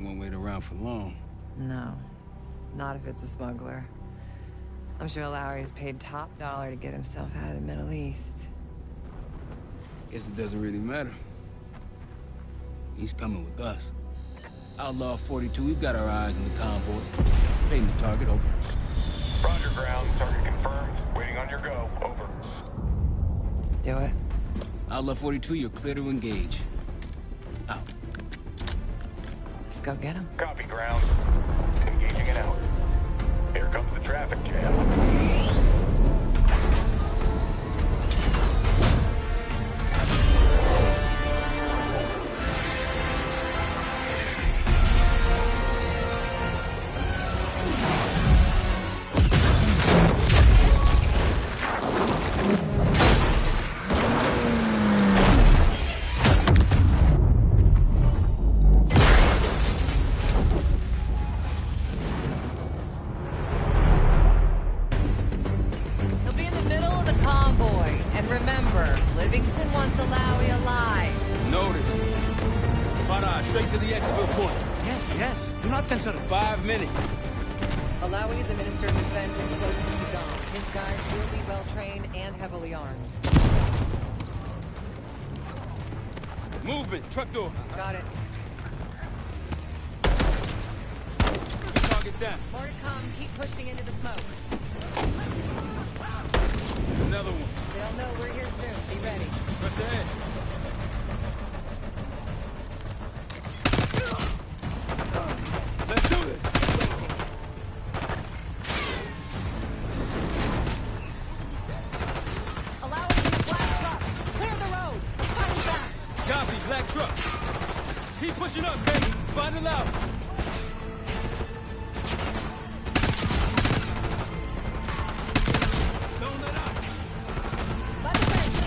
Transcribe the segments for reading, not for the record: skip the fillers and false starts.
Won't wait around for long. No, not if it's a smuggler. I'm sure Lowry's paid top dollar to get himself out of the Middle East. Guess it doesn't really matter. He's coming with us. Outlaw 42, we've got our eyes on the convoy. Paying the target, over. Roger, ground. Target confirmed. Waiting on your go. Over. Do it. Outlaw 42, you're clear to engage. Out. Let's go get him. Copy, ground. Engaging and out. Here comes the traffic jam. Straight to the exfil point. Yes. Do not consider. 5 minutes. Alawi is a minister of defense and close to Saddam. His guys will be well-trained and heavily armed. Movement. Truck doors. Got it. Target down. More to come. Keep pushing into the smoke. Another one. They'll know we're here soon. Be ready. What's ahead? Let's do this. Allow us in the black truck. Clear the road. We're fighting fast. Copy, black truck. Keep pushing up, baby. Find it out. Don't let out. By the fence.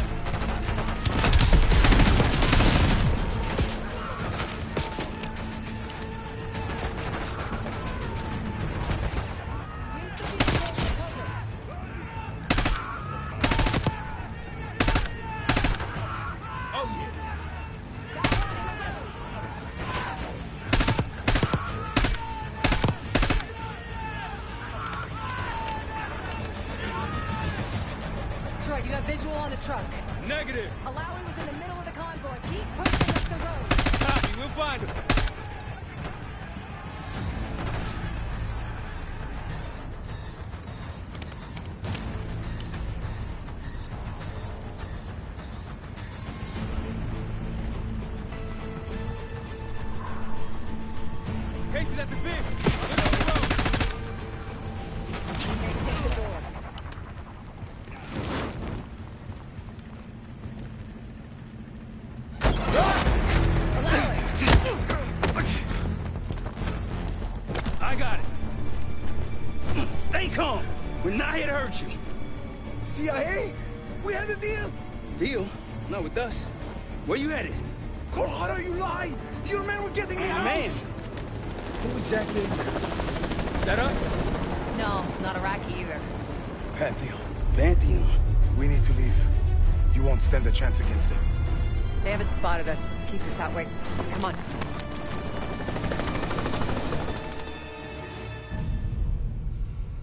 You got visual on the truck. Negative. Alawi was in the middle of the convoy. Keep pushing up the road. Copy, we'll find him. Casey's at the big. Get on the road. Okay, take the door. I got it. Stay calm. We're not here to hurt you. CIA? We had a deal. Deal? Not with us. Where you headed? Colorado, you lie! Your man was getting me out! Man. Who exactly? That us? No, not Iraqi either. Pantheon. Pantheon. We need to leave. You won't stand a chance against them. They haven't spotted us. Let's keep it that way. Come on.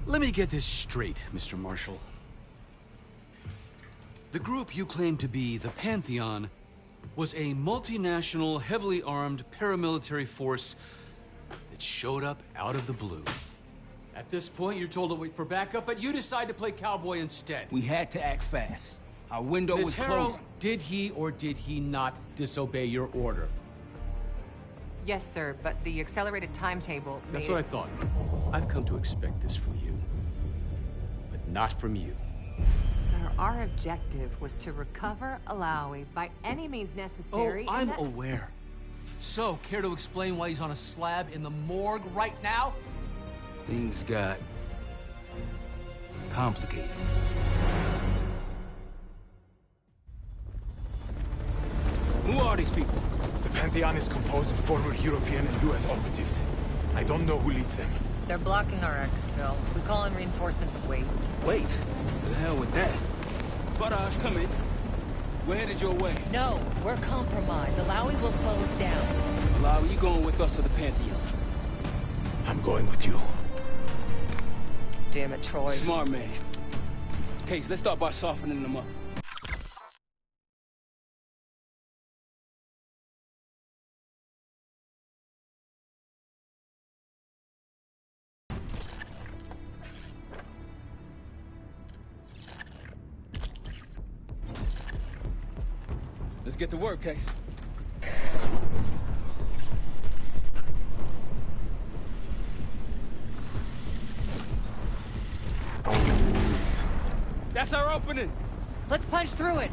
Let me get this straight, Mr. Marshall. The group you claim to be the Pantheon was a multinational, heavily armed paramilitary force that showed up out of the blue. At this point, you're told to wait for backup, but you decide to play cowboy instead. We had to act fast. Our window was Ms. Harrow, closing. did he or did he not disobey your order? Yes, sir, but the accelerated timetable That's what I thought. I've come to expect this from you, but not from you. Sir, our objective was to recover Alawi by any means necessary. Oh, I'm aware. So, care to explain why he's on a slab in the morgue right now? Things got complicated. Who are these people? The Pantheon is composed of former European and U.S. operatives. I don't know who leads them. They're blocking our exfil. We call in reinforcements and wait. Wait. The hell with that? Barrage, come in. We're headed your way. No, we're compromised. Alawi will slow us down. Alawi, you going with us to the Pantheon? I'm going with you. Damn it, Troy. Smart man. Case, let's start by softening them up. Let's get to work, Case. That's our opening. Let's punch through it.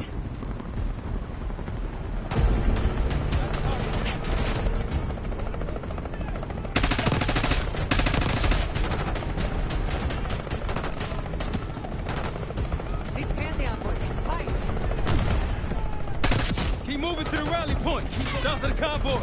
These Pantheon boys can fight. Keep moving to the rally point. South of the convoy.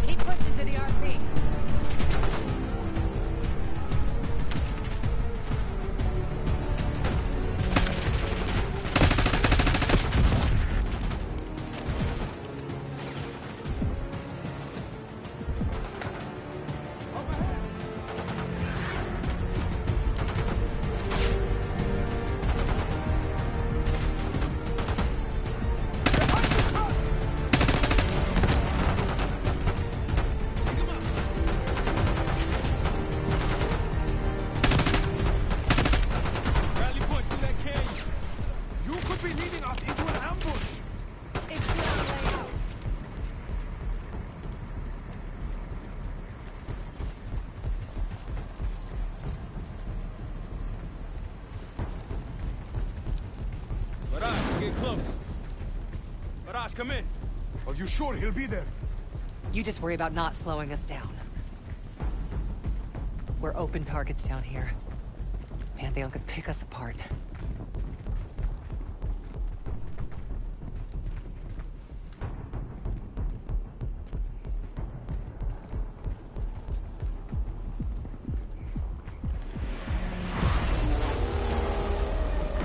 Keep pushing to the RP. Rally point through that canyon. You could be leading us into an ambush. It's our way out. Barrage, get close. Barrage, come in. Are you sure he'll be there? You just worry about not slowing us down. We're open targets down here. Pantheon could pick us apart.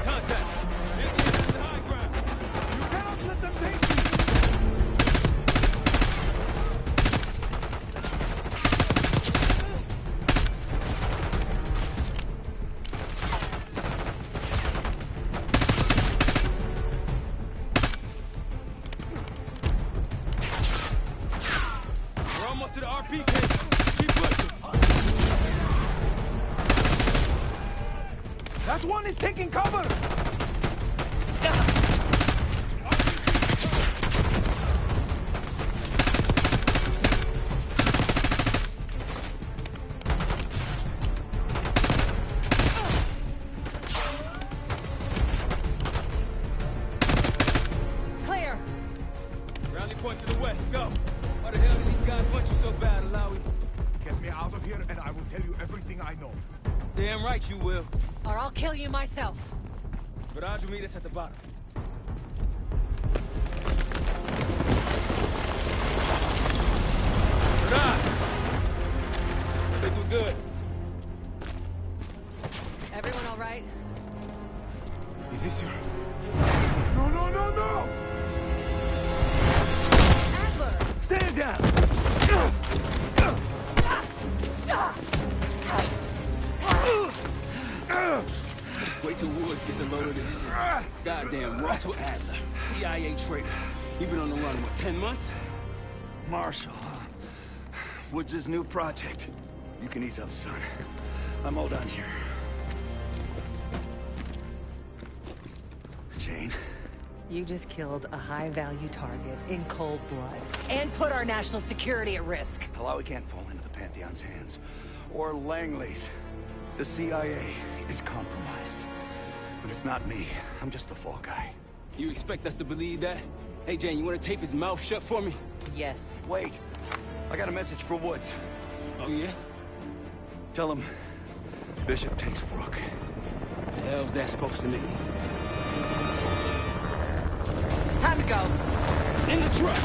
Contact. Enemies at the high ground. You cannot let them take you. We're almost to the RP case. Keep pushing. That one is taking cover. Clear! Rally point to the west. Go. Why the hell did these guys want you so bad, Alawi? Get me out of here and I will tell you everything I know. Damn right you will. Or I'll kill you myself. Barrage will meet us at the bottom. Barrage! I think we're good. Everyone all right? Is this your... No, no, no, no! Adler! Stand down! Wait till Woods gets a load of this. Goddamn Russell Adler, CIA traitor. He been on the run, what, 10 months? Marshall, huh? Woods' new project. You can ease up, son. I'm all done here. Jane? You just killed a high-value target in cold blood. And put our national security at risk. Alawi can't fall into the Pantheon's hands. Or Langley's. The CIA is compromised. But it's not me. I'm just the fall guy. You expect us to believe that? Hey, Jane, you want to tape his mouth shut for me? Yes. Wait. I got a message for Woods. Oh, yeah? Tell him Bishop takes Rook. The hell's that supposed to mean? Time to go. In the truck!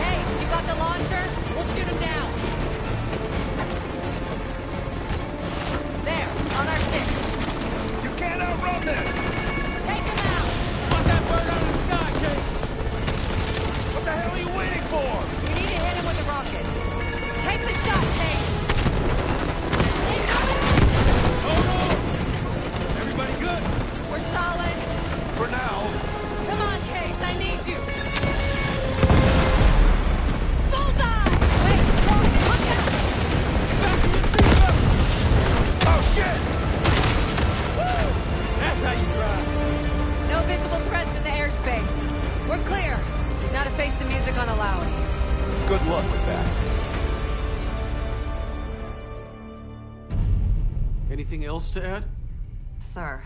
Case, you got the launcher? We'll shoot him down. There, on our six. You can't outrun this! Take him out! Watch that bird out of the sky, Case! What the hell are you waiting for? We need to hit him with a rocket. Take the shot, Case! Hold on! Everybody good? We're solid. For now. Come on, Case, I need you. Bullseye! Wait, look out! Fasten your seatbelt! Oh, shit! Woo! That's how you drive. No visible threats in the airspace. We're clear. Now to face the music on Alawi. Good luck with that. Anything else to add? Sir,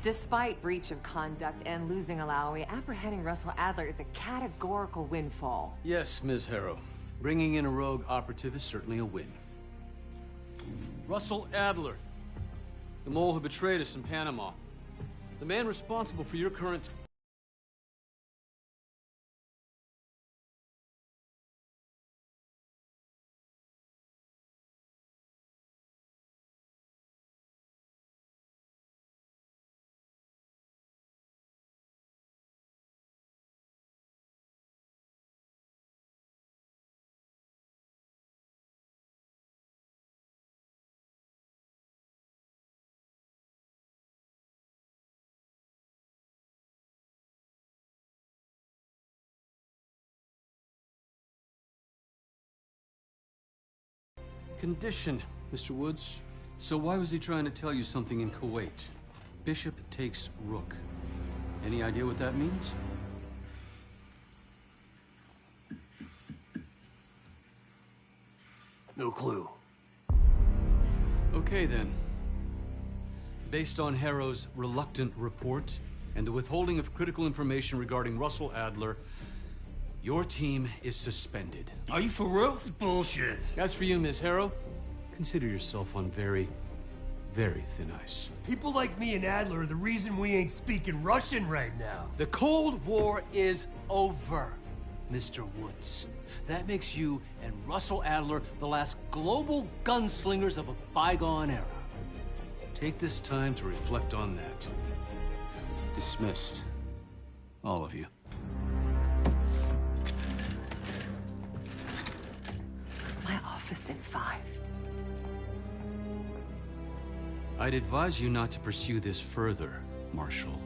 despite breach of conduct and losing Alawi, apprehending Russell Adler is a categorical windfall. Yes, Ms. Harrow. Bringing in a rogue operative is certainly a win. Russell Adler, the mole who betrayed us in Panama. The man responsible for your current... Condition, Mr. Woods. So why was he trying to tell you something in Kuwait? Bishop takes Rook. Any idea what that means? No clue. Okay, then. Based on Harrow's reluctant report and the withholding of critical information regarding Russell Adler, your team is suspended. Are you for real? This is bullshit. As for you, Ms. Harrow, consider yourself on very, very thin ice. People like me and Adler are the reason we ain't speaking Russian right now. The Cold War is over, Mr. Woods. That makes you and Russell Adler the last global gunslingers of a bygone era. Take this time to reflect on that. Dismissed. All of you. My office in 5. I'd advise you not to pursue this further, Marshal.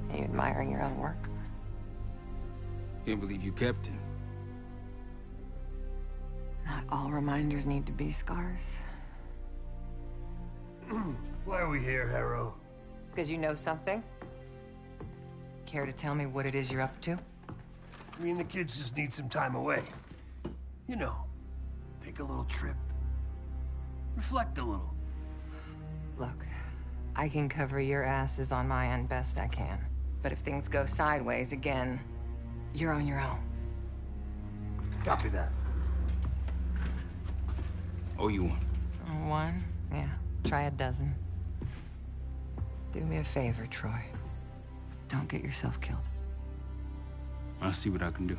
Are you admiring your own work? Can't believe you kept him. Not all reminders need to be scars. Why are we here, Harrow? Because you know something? Care to tell me what it is you're up to? Me and the kids just need some time away. You know, take a little trip. Reflect a little. Look, I can cover your asses on my end best I can. But if things go sideways again, you're on your own. Copy that. Oh, you one. One? Yeah. Try a dozen. Do me a favor, Troy. Don't get yourself killed. I'll see what I can do.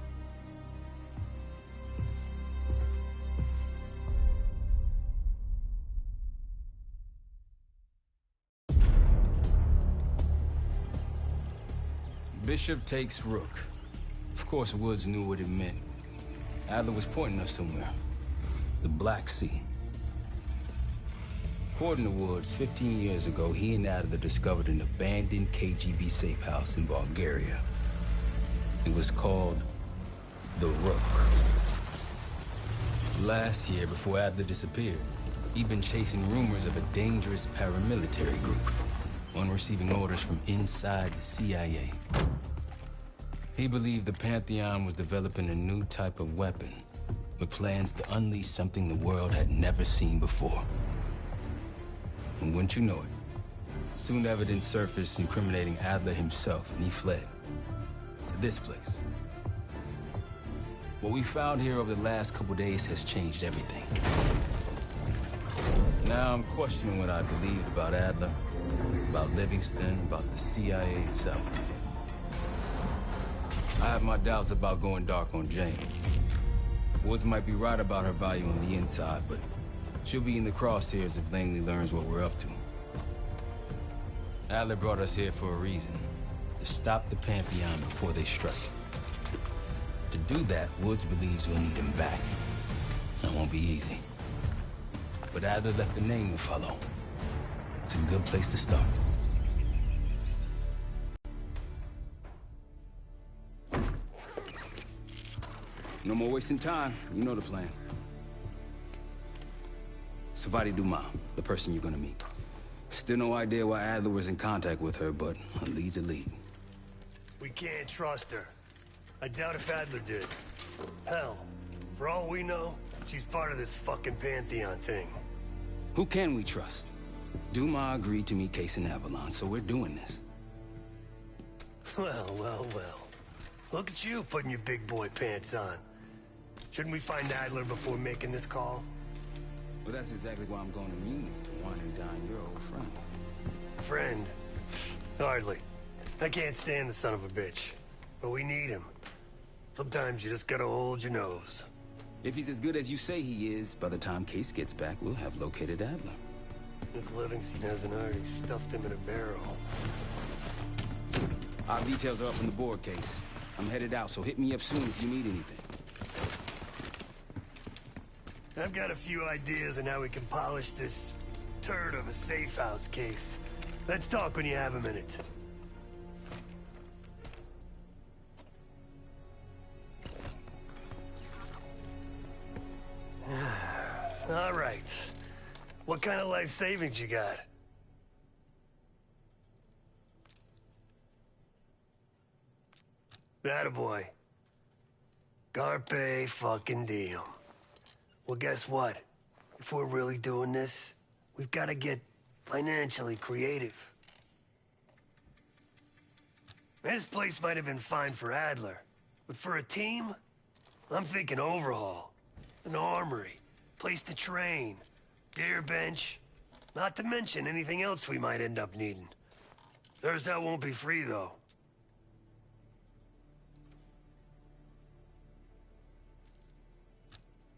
Bishop takes Rook. Of course, Woods knew what it meant. Adler was pointing us somewhere. The Black Sea. According to Woods, 15 years ago, he and Adler discovered an abandoned KGB safe house in Bulgaria. It was called the Rook. Last year, before Adler disappeared, he'd been chasing rumors of a dangerous paramilitary group, one receiving orders from inside the CIA. He believed the Pantheon was developing a new type of weapon, with plans to unleash something the world had never seen before. And wouldn't you know it, soon evidence surfaced incriminating Adler himself, and he fled to this place. What we found here over the last couple days has changed everything. Now I'm questioning what I believed about Adler, about Livingston, about the CIA itself. I have my doubts about going dark on Jane. Woods might be right about her value on the inside, but she'll be in the crosshairs if Langley learns what we're up to. Adler brought us here for a reason. To stop the Pantheon before they strike. To do that, Woods believes we'll need him back. That won't be easy. But Adler left a name to follow. It's a good place to start. No more wasting time. You know the plan. Savati Dumas, the person you're gonna meet. Still no idea why Adler was in contact with her, but a lead's a lead. We can't trust her. I doubt if Adler did. Hell, for all we know, she's part of this fucking Pantheon thing. Who can we trust? Dumas agreed to meet Case in Avalon, so we're doing this. Well, well, well. Look at you putting your big boy pants on. Shouldn't we find Adler before making this call? Well, that's exactly why I'm going to Munich, to wine and dine your old friend. Friend? Hardly. I can't stand the son of a bitch. But we need him. Sometimes you just gotta hold your nose. If he's as good as you say he is, by the time Case gets back, we'll have located Adler. If Livingston hasn't already stuffed him in a barrel. Our details are up on the board, Case. I'm headed out, so hit me up soon if you need anything. I've got a few ideas on how we can polish this turd of a safe house case. Let's talk when you have a minute. All right. What kind of life savings you got? Attaboy. Carpe fucking diem. Well, guess what? If we're really doing this, we've got to get financially creative. This place might have been fine for Adler, but for a team, I'm thinking overhaul. An armory, place to train, gear bench, not to mention anything else we might end up needing. There's that won't be free, though.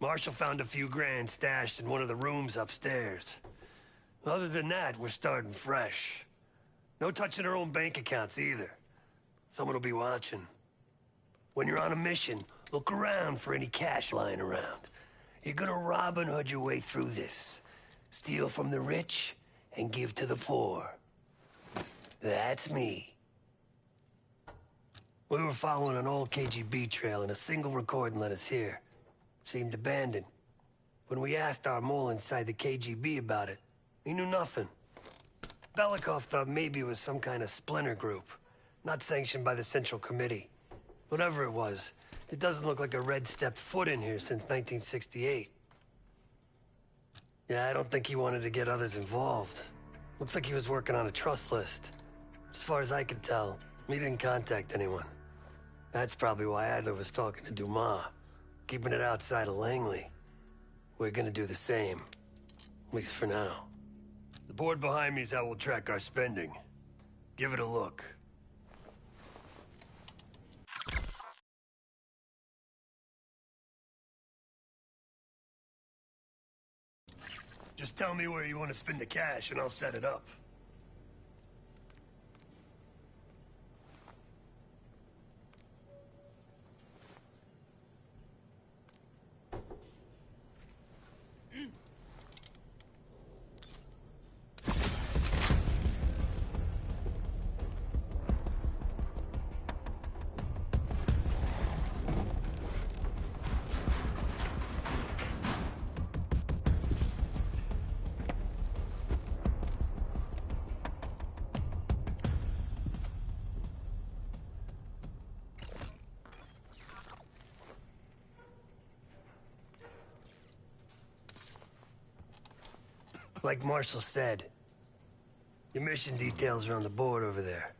Marshall found a few grand stashed in one of the rooms upstairs. Other than that, we're starting fresh. No touching our own bank accounts either. Someone will be watching. When you're on a mission, look around for any cash lying around. You're gonna Robin Hood your way through this. Steal from the rich and give to the poor. That's me. We were following an old KGB trail and a single recording led us here. Seemed abandoned. When we asked our mole inside the KGB about it, he knew nothing. Belikov thought maybe it was some kind of splinter group, not sanctioned by the Central Committee. Whatever it was, it doesn't look like a red stepped foot in here since 1968. Yeah, I don't think he wanted to get others involved. Looks like he was working on a trust list. As far as I could tell, he didn't contact anyone. That's probably why Adler was talking to Dumas. Keeping it outside of Langley. We're gonna do the same. At least for now. The board behind me is how we'll track our spending. Give it a look. Just tell me where you want to spend the cash and I'll set it up. Like Marshall said, your mission details are on the board over there.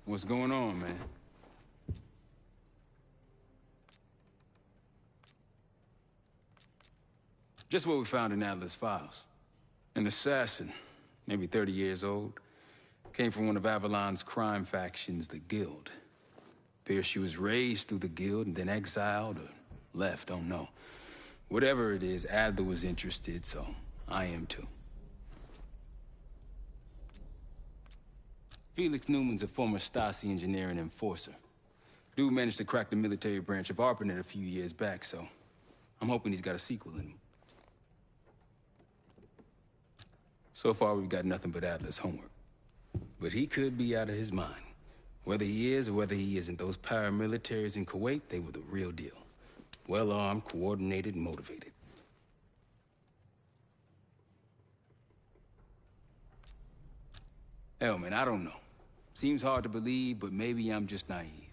What's going on, man? Just what we found in Adler's files. An assassin, maybe 30 years old, came from one of Avalon's crime factions, the Guild. Appears she was raised through the Guild and then exiled or left, don't know. Whatever it is, Adler was interested, so I am too. Felix Newman's a former Stasi engineer and enforcer. Dude managed to crack the military branch of ARPANET a few years back, so I'm hoping he's got a sequel in him. So far, we've got nothing but Adler's homework. But he could be out of his mind. Whether he is or whether he isn't, those paramilitaries in Kuwait, they were the real deal. Well-armed, coordinated, and motivated. Hell, man, I don't know. Seems hard to believe, but maybe I'm just naive.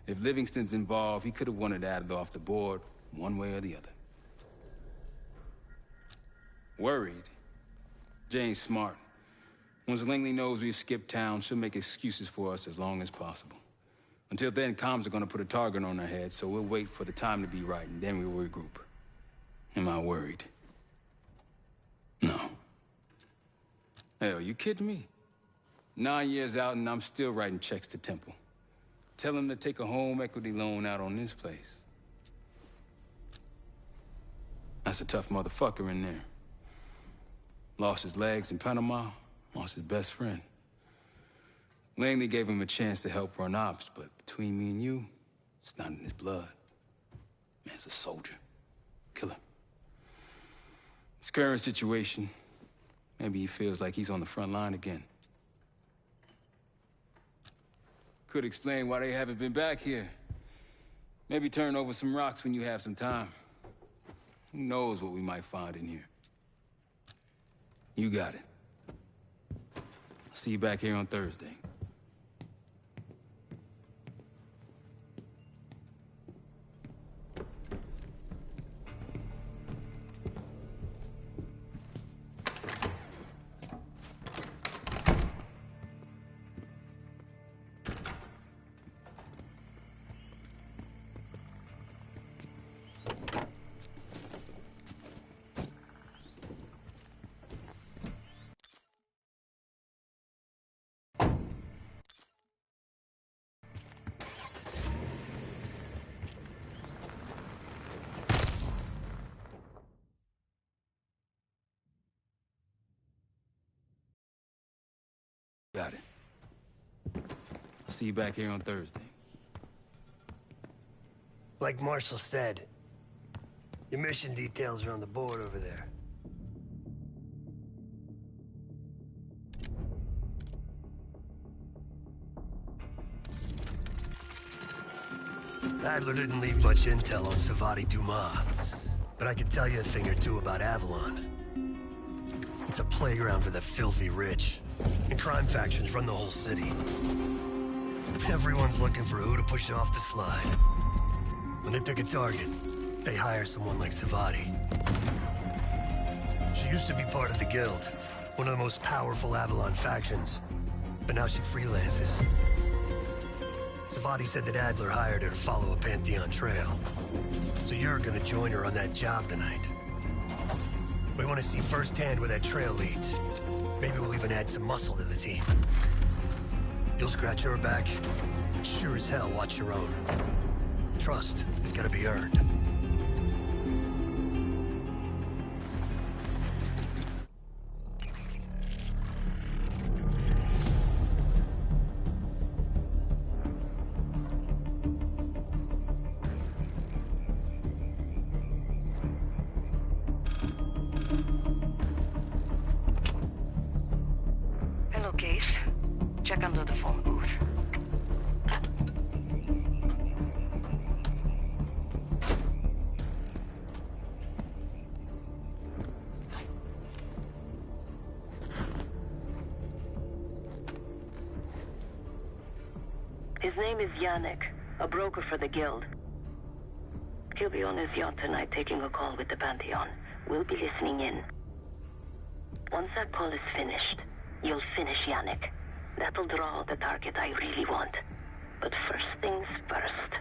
If Livingston's involved, he could have wanted Adler off the board, one way or the other. Worried? Jane's smart. Once Langley knows we've skipped town, she'll make excuses for us as long as possible. Until then, comms are gonna put a target on our head, so we'll wait for the time to be right, and then we'll regroup. Am I worried? No. Hell, you kidding me? 9 years out and I'm still writing checks to Temple. Tell him to take a home equity loan out on this place. That's a tough motherfucker in there. Lost his legs in Panama, lost his best friend. Langley gave him a chance to help run ops, but between me and you, it's not in his blood. Man's a soldier. Killer. His current situation, maybe he feels like he's on the front line again. Could explain why they haven't been back here. Maybe turn over some rocks when you have some time. Who knows what we might find in here? You got it. I'll see you back here on Thursday. Got it. I'll see you back here on Thursday. Like Marshall said, your mission details are on the board over there. Adler didn't leave much intel on Savati Dumas, but I can tell you a thing or two about Avalon. It's a playground for the filthy rich, and crime factions run the whole city. Everyone's looking for who to push off the slide. When they pick a target, they hire someone like Savati. She used to be part of the Guild, one of the most powerful Avalon factions, but now she freelances. Savati said that Adler hired her to follow a Pantheon trail. So you're gonna join her on that job tonight. We want to see firsthand where that trail leads. Maybe we'll even add some muscle to the team. You'll scratch her back, but sure as hell watch your own. Trust has got to be earned. check under the phone booth. His name is Yannick, a broker for the Guild. He'll be on his yacht tonight taking a call with the Pantheon. We'll be listening in. Once that call is finished, you'll finish Yannick. That'll draw the target I really want. But first things first.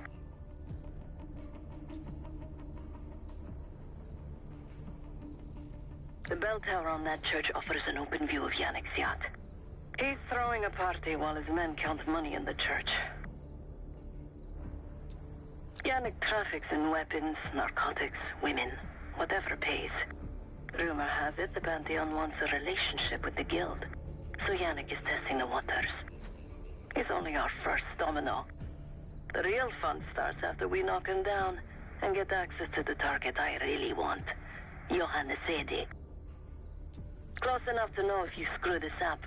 The bell tower on that church offers an open view of Yannick's yacht. He's throwing a party while his men count money in the church. Yannick traffics in weapons, narcotics, women, whatever pays. Rumor has it the Pantheon wants a relationship with the Guild, so Yannick is testing the waters. He's only our first domino. The real fun starts after we knock him down and get access to the target I really want, Johannes Edi. Close enough to know if you screw this up.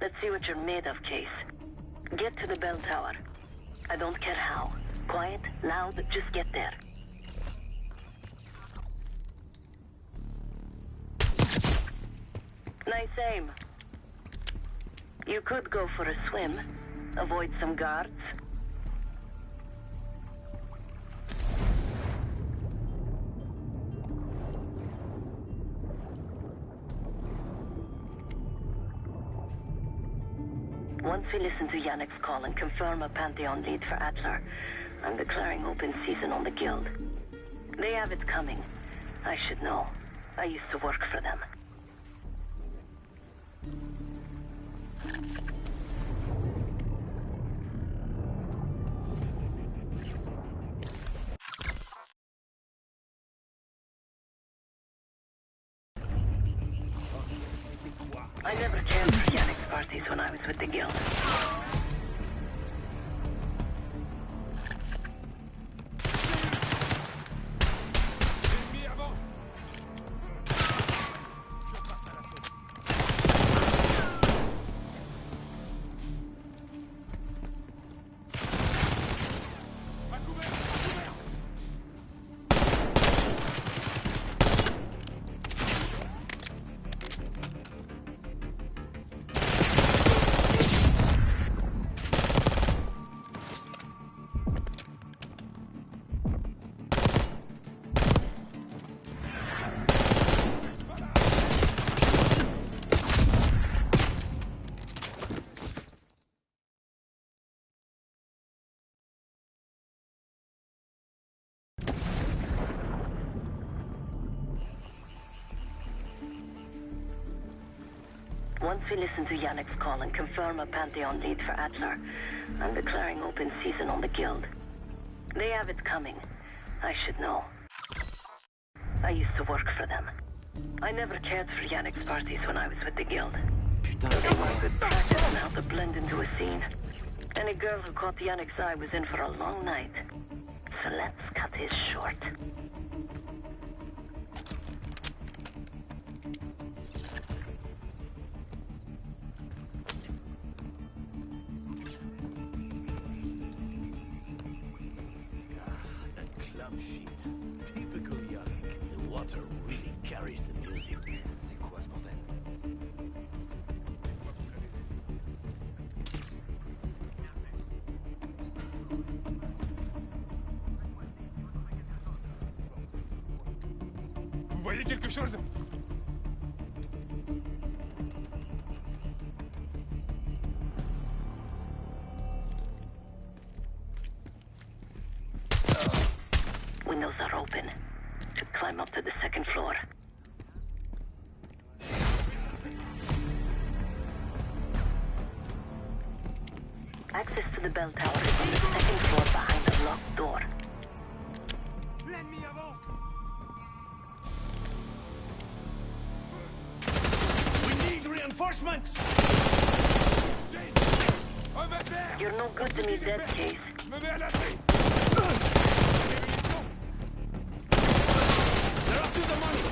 Let's see what you're made of, Case. Get to the bell tower. I don't care how. Quiet, loud, just get there. Nice aim. You could go for a swim. Avoid some guards. Once we listen to Yannick's call and confirm a Pantheon lead for Adler, I'm declaring open season on the Guild. They have it coming. I should know. I used to work for them. I never cared for Yannick's parties when I was with the Guild. Once we listen to Yannick's call and confirm a Pantheon lead for Adler, I'm declaring open season on the Guild. They have it coming. I should know. I used to work for them. I never cared for Yannick's parties when I was with the Guild. They were good practice on how to blend into a scene. Any girl who caught Yannick's eye was in for a long night. So let's cut his short. Vous voyez quelque chose? Windows are open. Should climb up to the second floor. Access to the bell tower is on the second floor behind the locked door. L'ennemi avance! We need reinforcements! You're no good to me dead, Case. Je me mets à l'abri! They're up to the money!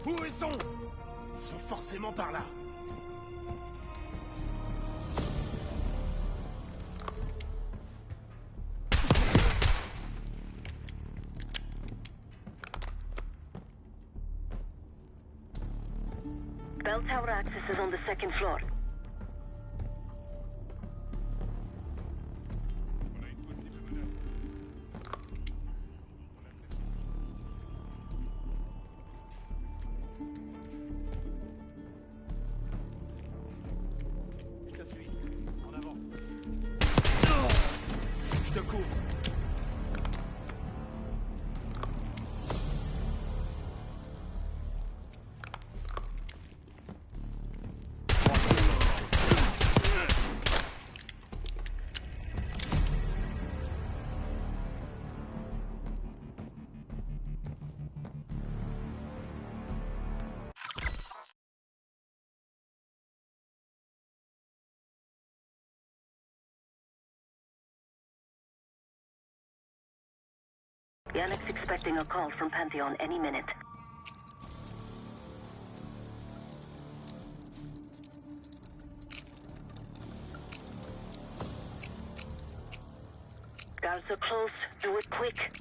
Où ils sont? Ils sont forcément par là. Bell tower access is on the second floor. Je te couvre. Yannick's expecting a call from Pantheon any minute. Guards are close. Do it quick.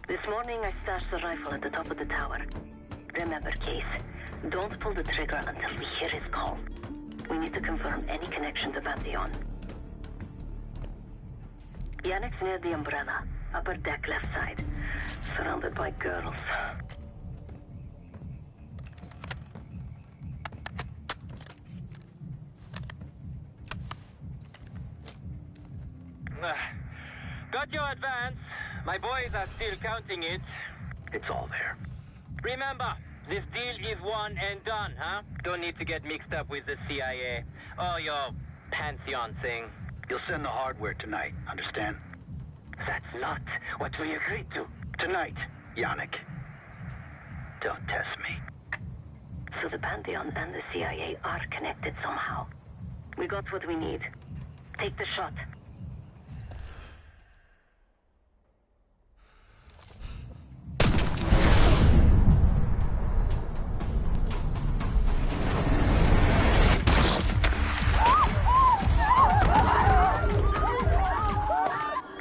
This morning I stashed the rifle at the top of the tower. Remember, Case, don't pull the trigger until we hear his call. We need to confirm any connection to Pantheon. Yannick's near the umbrella, upper deck left side, surrounded by girls. Got your advance. My boys are still counting it. It's all there. Remember, this deal is one and done, huh? Don't need to get mixed up with the CIA or your Pantheon thing. You'll send the hardware tonight, understand? That's not what we agreed to. Tonight, Yannick. Don't test me. So the Pantheon and the CIA are connected somehow. We got what we need. Take the shot.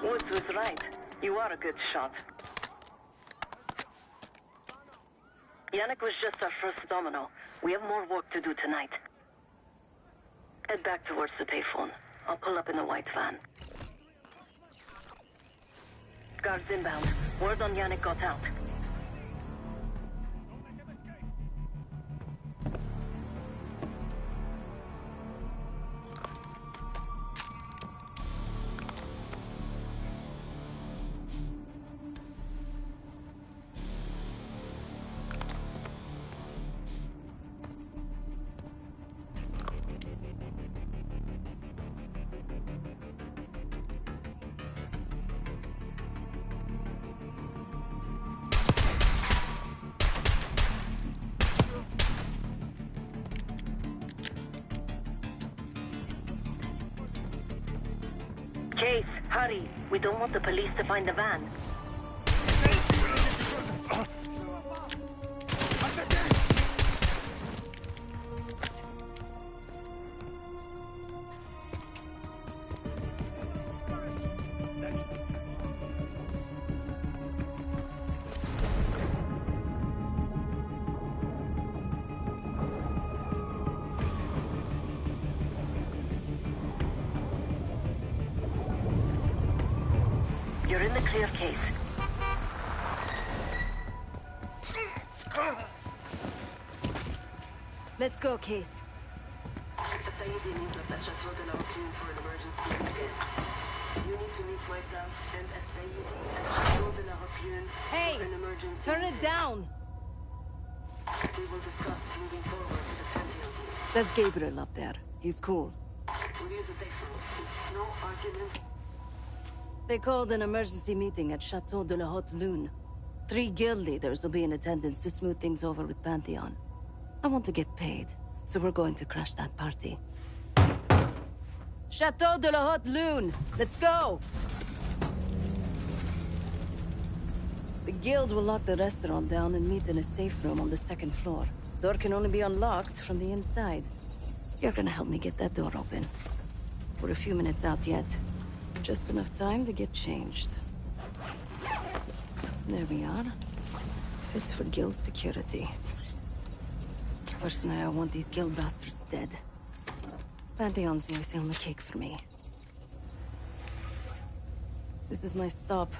Woods was right. You are a good shot. Yannick was just our first domino. We have more work to do tonight. Head back towards the payphone. I'll pull up in the white van. Guards inbound. Word on Yannick got out. Case, hurry. We don't want the police to find the van. You're in the clear, Case. Let's go, Case. You need to meet myself and Hey! Turn it down! We will discuss moving forward with the Pantheon. That's Gabriel up there. He's cool. We'll use the safe room. No argument. They called an emergency meeting at Chateau de la Haute Lune. 3 guild leaders will be in attendance to smooth things over with Pantheon. I want to get paid, so we're going to crash that party. Chateau de la Haute Lune! Let's go! The guild will lock the restaurant down and meet in a safe room on the 2nd floor. Door can only be unlocked from the inside. You're gonna help me get that door open. We're a few minutes out yet. Just enough time to get changed. There we are. Fit for guild security. Personally, I want these guild bastards dead. Pantheon's the icing on the cake for me. This is my stop.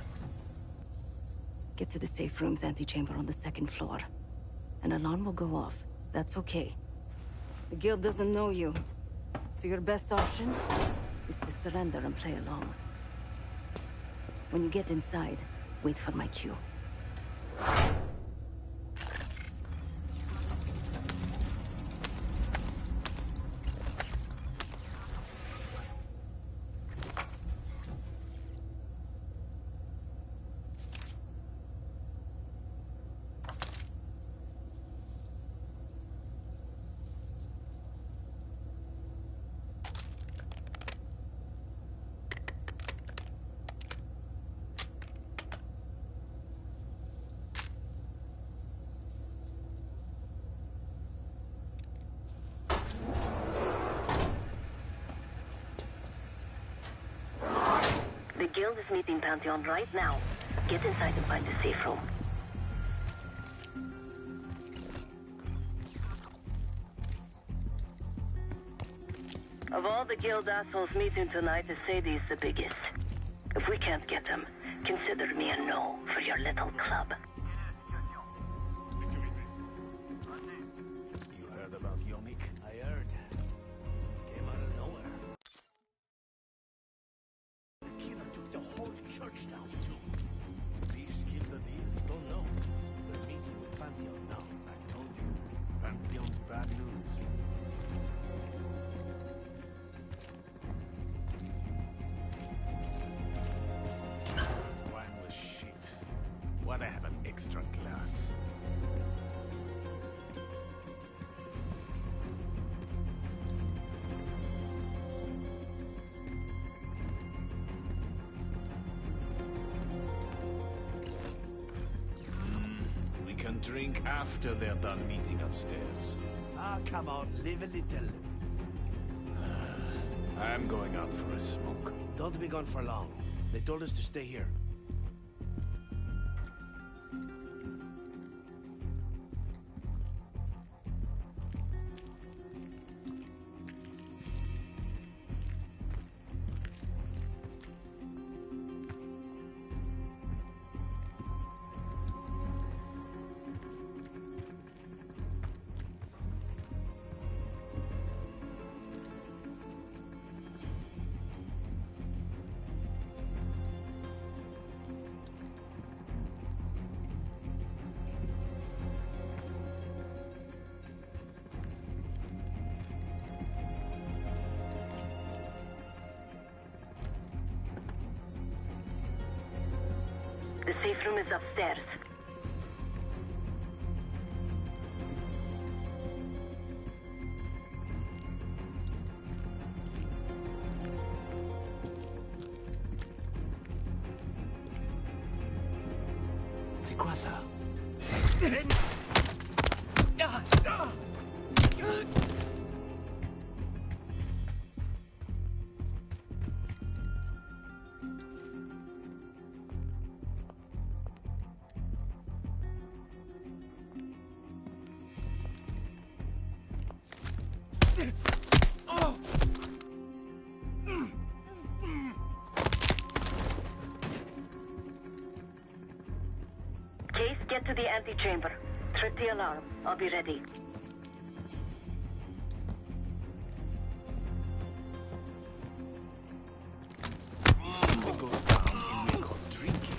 Get to the safe room's antechamber on the 2nd floor. An alarm will go off. That's okay. The guild doesn't know you, so your best option is to surrender and play along. When you get inside, wait for my cue. The guild is meeting Pantheon right now. Get inside and find the safe room. Of all the guild assholes meeting tonight, Sadie's the biggest. If we can't get them, consider me a no for your little club. You heard about Yomik? I heard. Came out of nowhere. The killer took the whole church down too. These killed the deal? Don't know. They're meeting with Pantheon now. I told you. Pantheon's bad news. Wine was shit. Why'd I have an extra glass? We can drink after they're done meeting upstairs. Ah, come on, live a little. I'm going out for a smoke. Don't be gone for long. They told us to stay here. The safe room is upstairs. C'est quoi ça? Case, get to the antechamber. Trip the alarm. I'll be ready. Something goes down and we go drinking.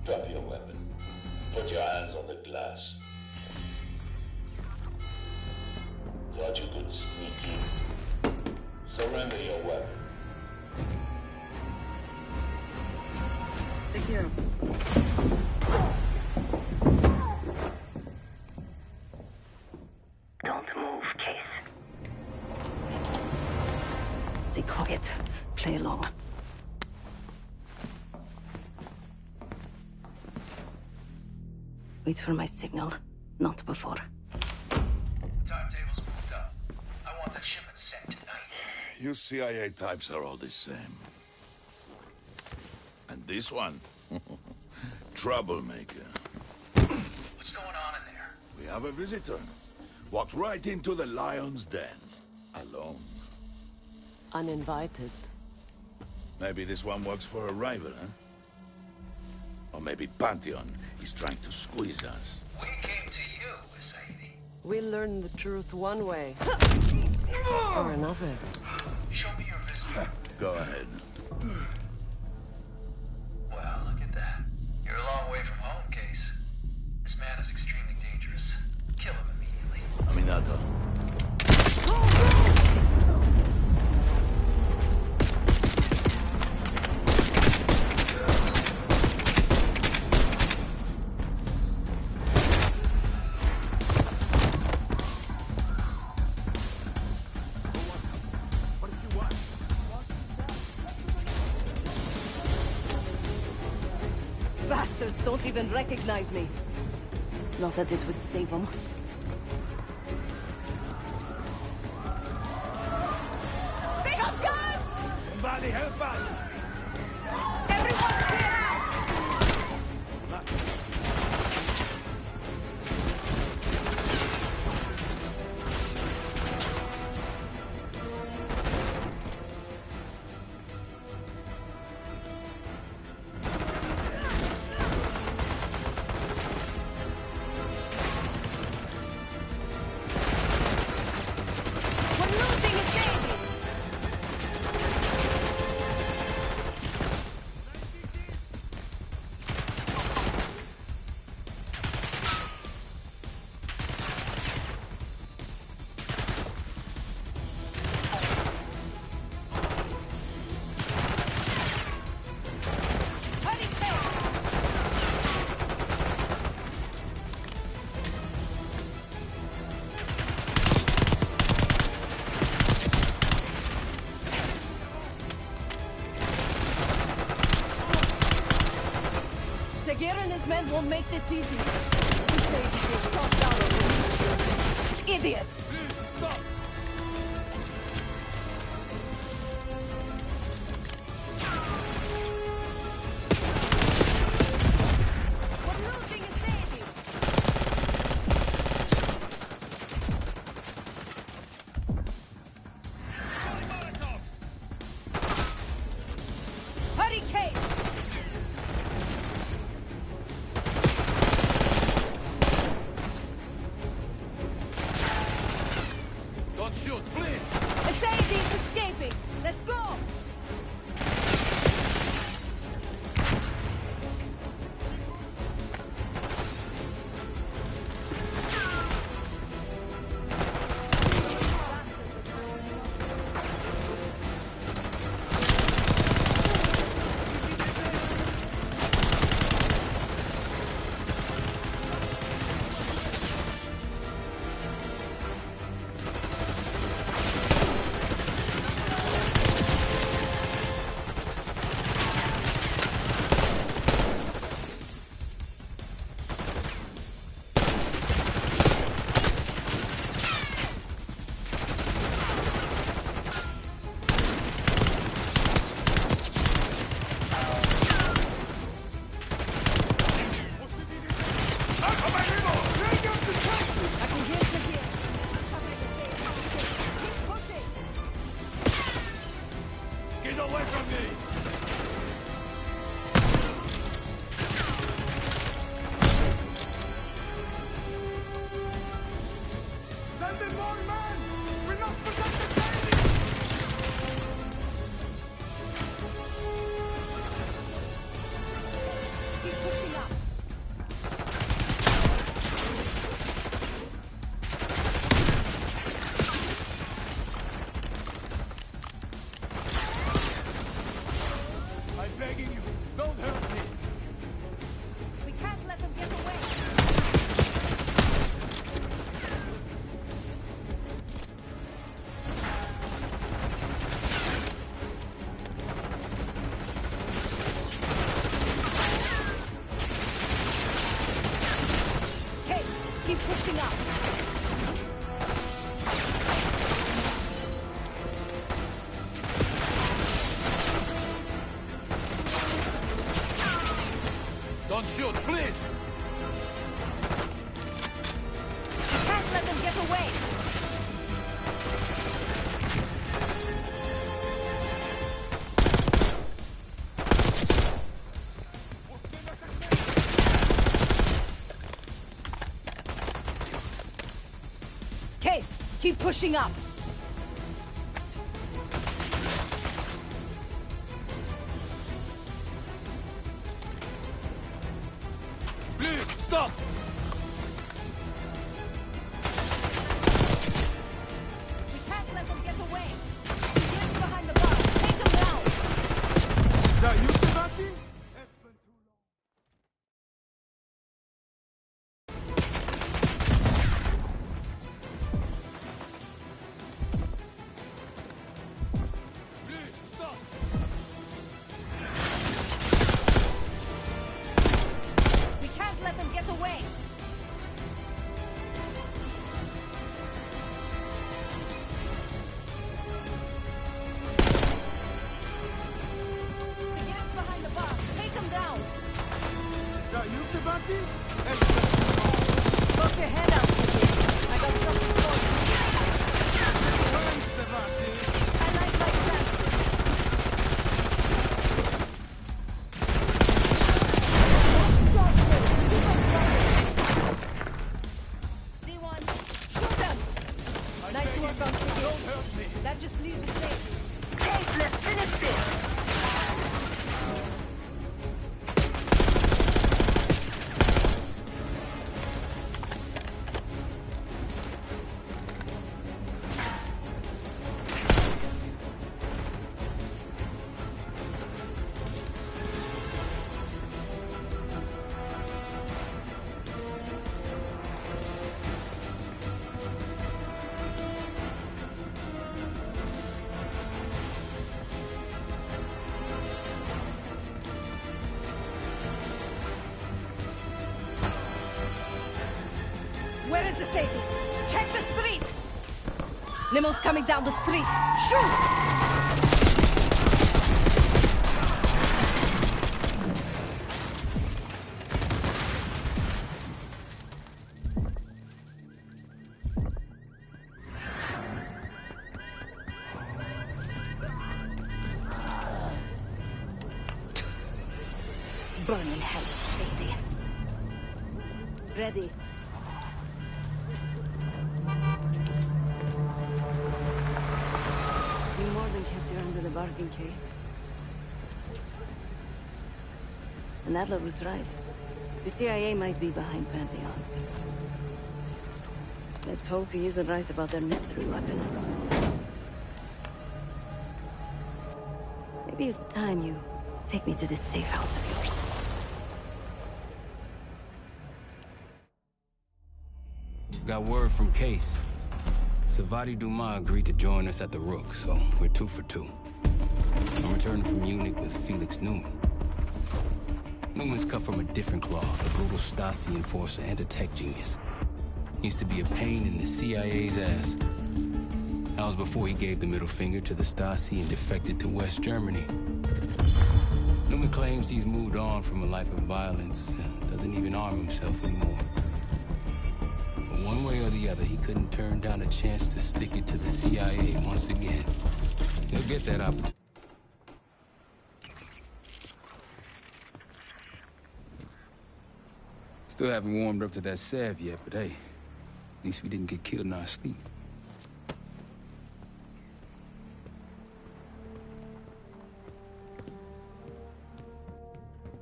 Drop your weapon. Put your hands on the glass. Thought you could sneak in. Surrender your weapon. Secure. Don't move, Case. Stay quiet. Play along. Wait for my signal. Not before. Timetable's moved up. I want that shipment sent tonight. You CIA types are all the same. And this one? Troublemaker. What's going on in there? We have a visitor. Walked right into the lion's den. Alone. Uninvited. Maybe this one works for a rival, huh? Or maybe Pantheon is trying to squeeze us. We came to you, Sadie. We learn the truth one way. Or another. Show me your visitor. Go ahead. Well, look at that. You're a long way from home, Case. This man is extremely dangerous. Kill him immediately. Aminata. Bastards don't even recognize me. Not that it would save them. They got guns! Somebody help us! Everyone clear out! Segir and his men won't make this easy. He said he will cross down on the idiots! Stop! We're losing a Sadie! Hurry, Kate! Don't shoot, please! Sadie's escaping! Let's go! Get away from me! Send in more men! We must protect the Sadie! Keep pushing up! Don't shoot, please! You can't let them get away! Case, keep pushing up! Please, stop! We can't let them get away! Get behind the bar! Take them down! Is that you, Sebastian? Please, stop! We can't let them get away! Get behind the bar! Take them down! Is that you, Sebastian? Put your head out, Sigrid. I got something for you. Thanks, Sebastian! I like my chances. See one? Shoot them! Nice work on Sigrid. Don't hurt me! That just leaves it safe. Case, let's finish this! Where is the safety? Check the street! Limo's coming down the street! Shoot! Burning hell, Sadie. Ready. You more than kept her under the bargain case. And Adler was right. The CIA might be behind Pantheon. Let's hope he isn't right about their mystery weapon. Maybe it's time you take me to this safe house of yours. Got word from Case. Savati Dumas agreed to join us at the Rook, so we're 2 for 2. I'm returning from Munich with Felix Newman. Newman's cut from a different cloth, a brutal Stasi enforcer and a tech genius. He used to be a pain in the CIA's ass. That was before he gave the middle finger to the Stasi and defected to West Germany. Newman claims he's moved on from a life of violence and doesn't even arm himself anymore. But one way or the other, he couldn't turn down a chance to stick it to the CIA once again. He'll get that opportunity. Still haven't warmed up to that salve yet, but hey, at least we didn't get killed in our sleep.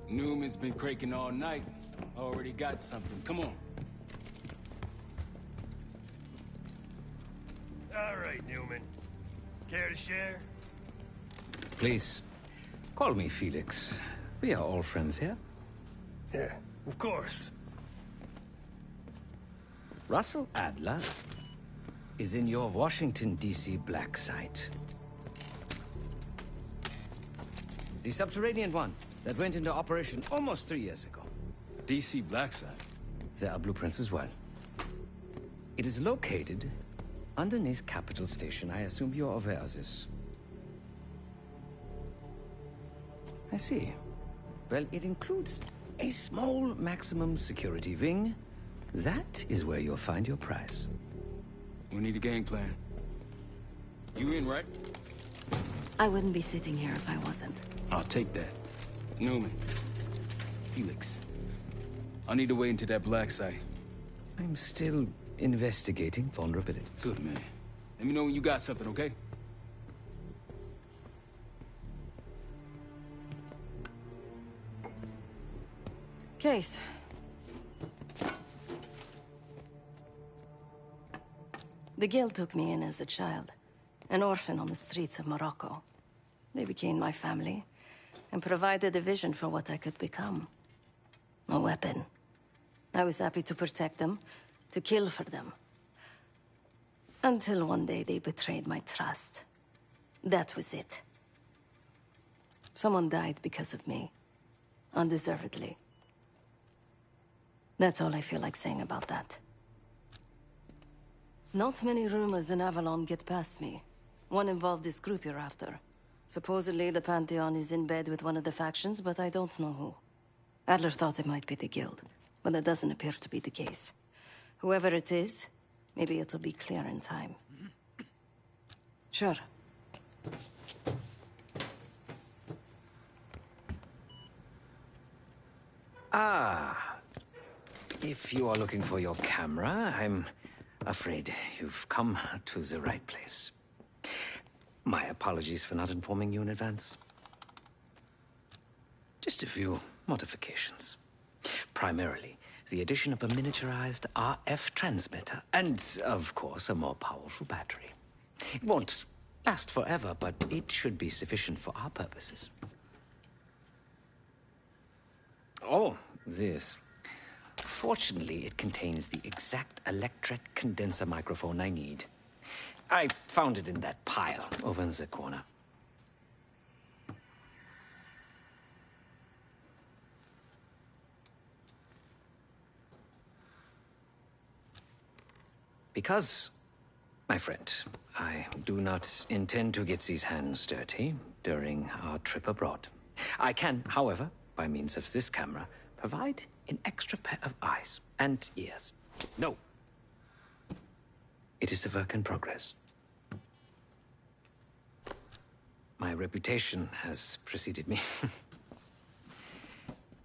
Newman's been cranking all night. Already got something. Come on. All right, Newman. Care to share? Please, call me Felix. We are all friends here. Yeah, of course. Russell Adler is in your Washington, D.C. black site. The subterranean one that went into operation almost 3 years ago. D.C. black site? There are blueprints as well. It is located underneath Capitol Station. I assume you're aware of this. I see. Well, it includes a small maximum security wing, that is where you'll find your prize. We need a game plan. You in, right? I wouldn't be sitting here if I wasn't. I'll take that. Newman. Felix. I need to wait into that black site. I'm still investigating vulnerabilities. Good, man. Let me know when you got something, okay? Case. The Guild took me in as a child, an orphan on the streets of Morocco. They became my family, and provided a vision for what I could become. A weapon. I was happy to protect them, to kill for them. Until one day they betrayed my trust. That was it. Someone died because of me. Undeservedly. That's all I feel like saying about that. Not many rumors in Avalon get past me. One involved this group you're after. Supposedly the Pantheon is in bed with one of the factions, but I don't know who. Adler thought it might be the Guild, but that doesn't appear to be the case. Whoever it is, maybe it'll be clear in time. Sure. Ah. If you are looking for your camera, I'm afraid you've come to the right place. My apologies for not informing you in advance. Just a few modifications. Primarily, the addition of a miniaturized RF transmitter, and, of course, a more powerful battery. It won't last forever, but it should be sufficient for our purposes. Oh, this. Fortunately, it contains the exact electret condenser microphone I need. I found it in that pile over in the corner. Because, my friend, I do not intend to get these hands dirty during our trip abroad. I can, however, by means of this camera, provide an extra pair of eyes and ears. No. It is a work in progress. My reputation has preceded me.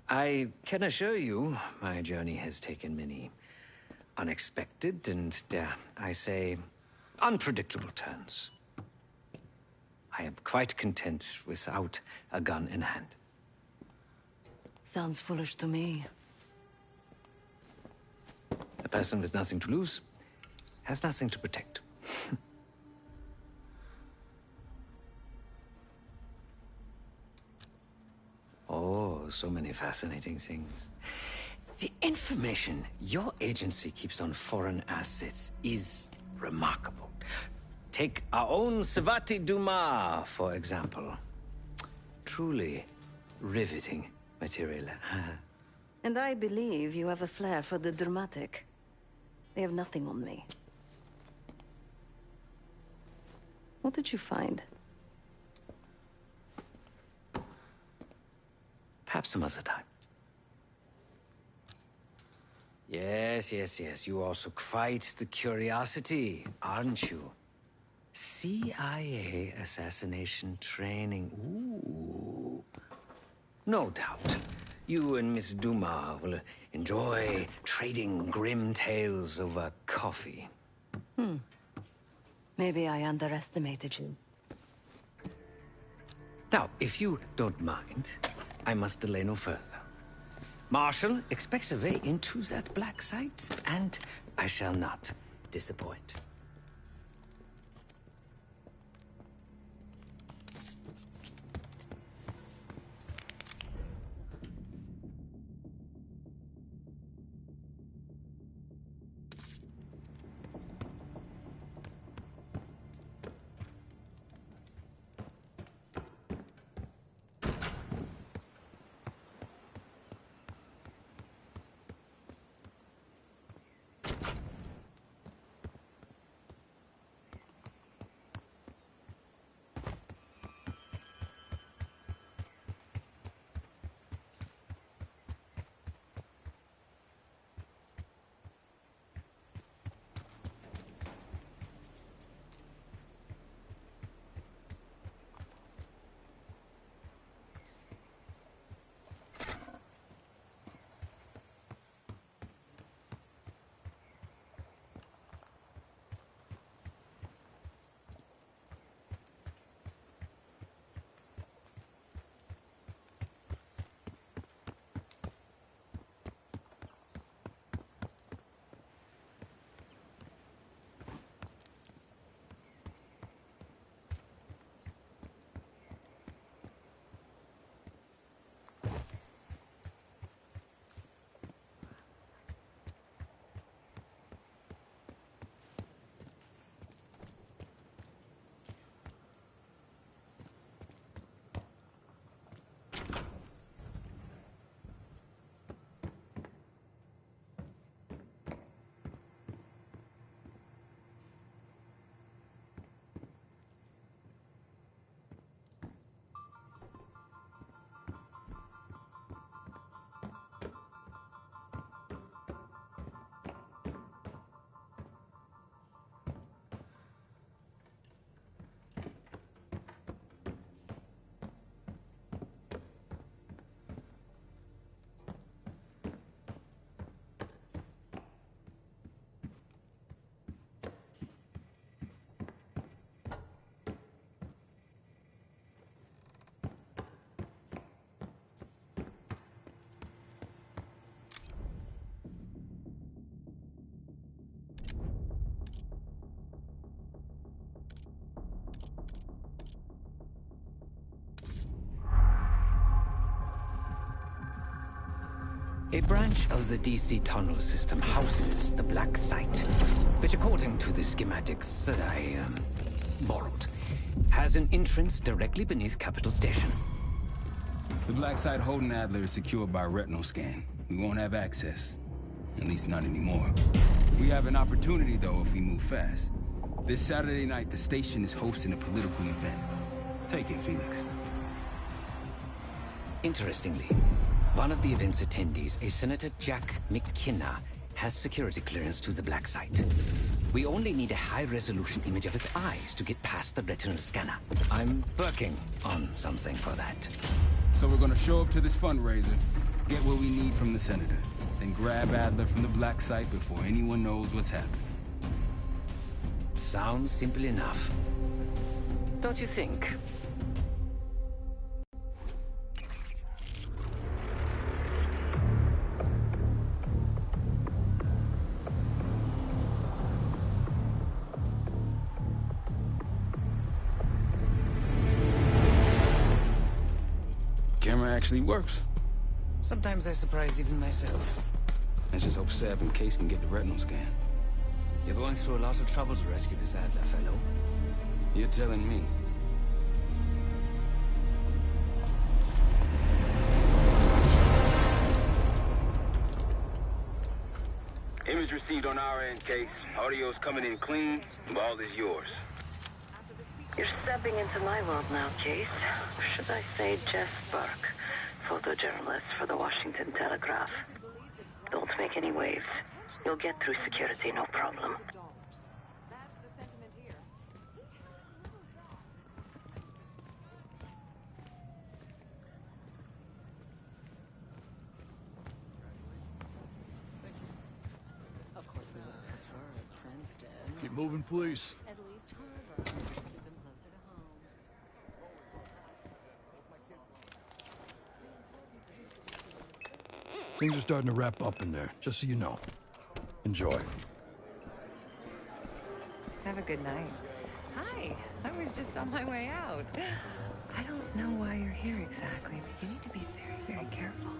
I can assure you, my journey has taken many unexpected and, dare I say, unpredictable turns. I am quite content without a gun in hand. Sounds foolish to me. A person with nothing to lose has nothing to protect. Oh, so many fascinating things. The information your agency keeps on foreign assets is remarkable. Take our own Savati Dumas, for example. Truly riveting material. And I believe you have a flair for the dramatic. They have nothing on me. What did you find? Perhaps some other time. Yes. You are also quite the curiosity, aren't you? CIA assassination training. Ooh. No doubt. You and Miss Dumas will enjoy trading grim tales over coffee. Maybe I underestimated you. Now, if you don't mind, I must delay no further. Marshall expects a way into that black site, and I shall not disappoint. A branch of the DC tunnel system houses the Black Site, which according to the schematics that I borrowed, has an entrance directly beneath Capital Station. The Black Site holding Adler is secured by retinal scan. We won't have access. At least not anymore. We have an opportunity, though, if we move fast. This Saturday night, the station is hosting a political event. Take it, Felix. Interestingly, one of the event's attendees, a Senator Jack McKenna, has security clearance to the Black Site. We only need a high-resolution image of his eyes to get past the retinal scanner. I'm working on something for that. So we're gonna show up to this fundraiser, get what we need from the Senator, then grab Adler from the Black Site before anyone knows what's happening. Sounds simple enough. Don't you think? Camera actually works. Sometimes I surprise even myself. Let's just hope Sev and Case can get the retinal scan. You're going through a lot of trouble to rescue this Adler fellow. You're telling me. Image received on our end, Case. Audio's coming in clean. Ball is yours. You're stepping into my world now, Case. Or should I say Jess Burke, photojournalist for the Washington Telegraph. Don't make any waves. You'll get through security, no problem. Of course, we would have preferred Princeton. Keep moving, please. At least Harvard. Keep him closer to home. Things are starting to wrap up in there, just so you know. Enjoy. Have a good night. Hi, I was just on my way out. I don't know why you're here exactly, but you need to be very, very careful.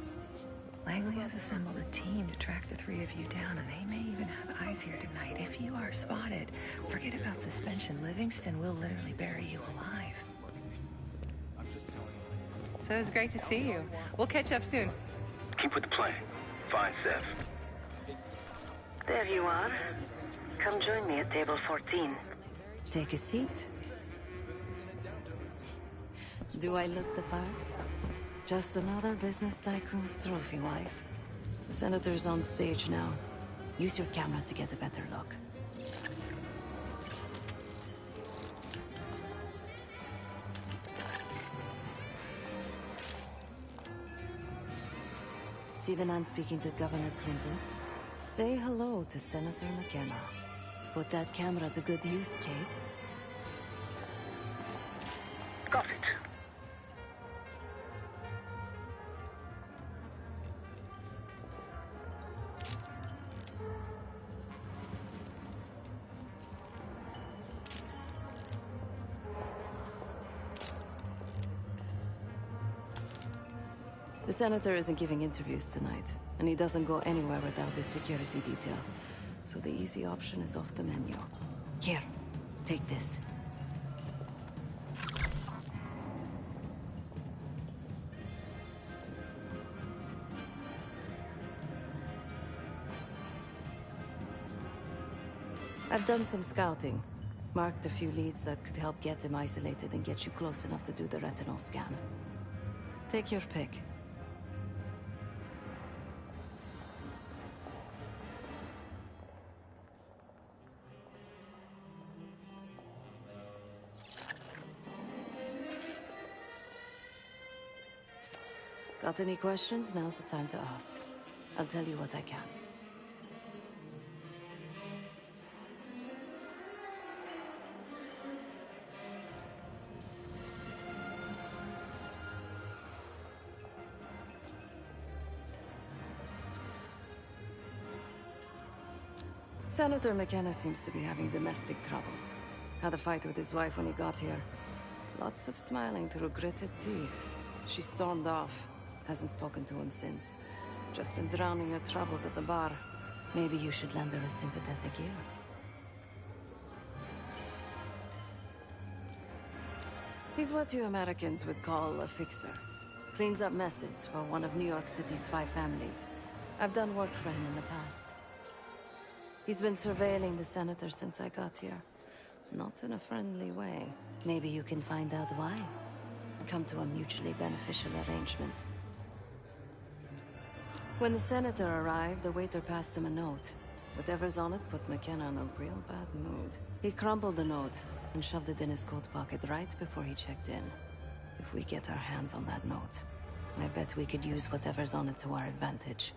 Langley has assembled a team to track the three of you down, and they may even have eyes here tonight. If you are spotted, forget about suspension. Livingston will literally bury you alive. So it's great to see you. We'll catch up soon. Keep with the plan. Find Sev. There you are. Come join me at table 14. Take a seat. Do I look the part? Just another business tycoon's trophy wife. The Senator's on stage now. Use your camera to get a better look. See the man speaking to Governor Clinton? Say hello to Senator McKenna. Put that camera to good use, Case. Got it. The Senator isn't giving interviews tonight, and he doesn't go anywhere without his security detail. So the easy option is off the menu. Here, take this. I've done some scouting. Marked a few leads that could help get him isolated and get you close enough to do the retinal scan. Take your pick. Got any questions? Now's the time to ask. I'll tell you what I can. Senator McKenna seems to be having domestic troubles. Had a fight with his wife when he got here. Lots of smiling through gritted teeth. She stormed off. Hasn't spoken to him since. Just been drowning your troubles at the bar. Maybe you should lend her a sympathetic ear. He's what you Americans would call a fixer. Cleans up messes for one of New York City's 5 families. I've done work for him in the past. He's been surveilling the senator since I got here. Not in a friendly way. Maybe you can find out why. Come to a mutually beneficial arrangement. When the senator arrived, the waiter passed him a note. Whatever's on it put McKenna in a real bad mood. He crumpled the note and shoved it in his coat pocket right before he checked in. If we get our hands on that note, I bet we could use whatever's on it to our advantage.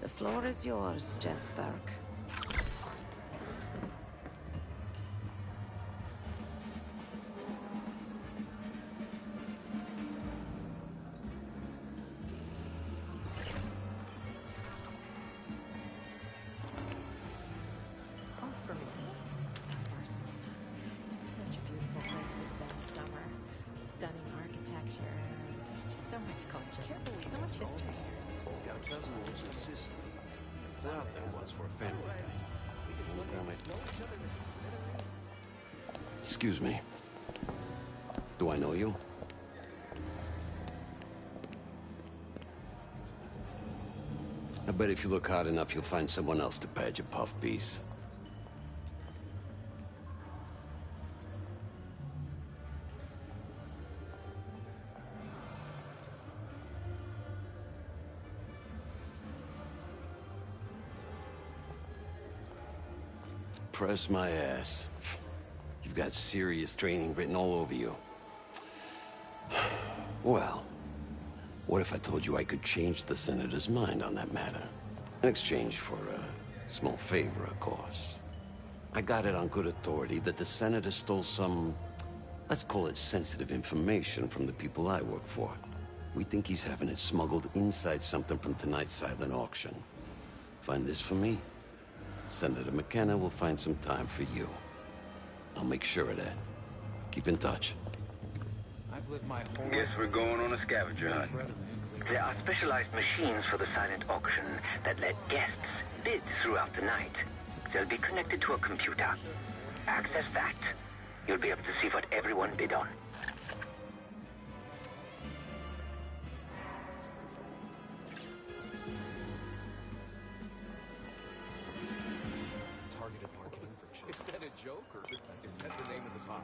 The floor is yours, Jess Burke. Excuse me. Do I know you? I bet if you look hard enough, you'll find someone else to pad your puff piece. Press my ass. You've got serious training written all over you. Well, what if I told you I could change the Senator's mind on that matter? In exchange for a small favor, of course. I got it on good authority that the Senator stole some, let's call it sensitive information from the people I work for. We think he's having it smuggled inside something from tonight's silent auction. Find this for me? Senator McKenna will find some time for you. I'll make sure of that. Keep in touch. I've lived my whole Guess we're going on a scavenger hunt. There are specialized machines for the silent auction that let guests bid throughout the night. They'll be connected to a computer. Access that. You'll be able to see what everyone bid on. targeted marketing for children. Is that a joke, or is that the name of the pie?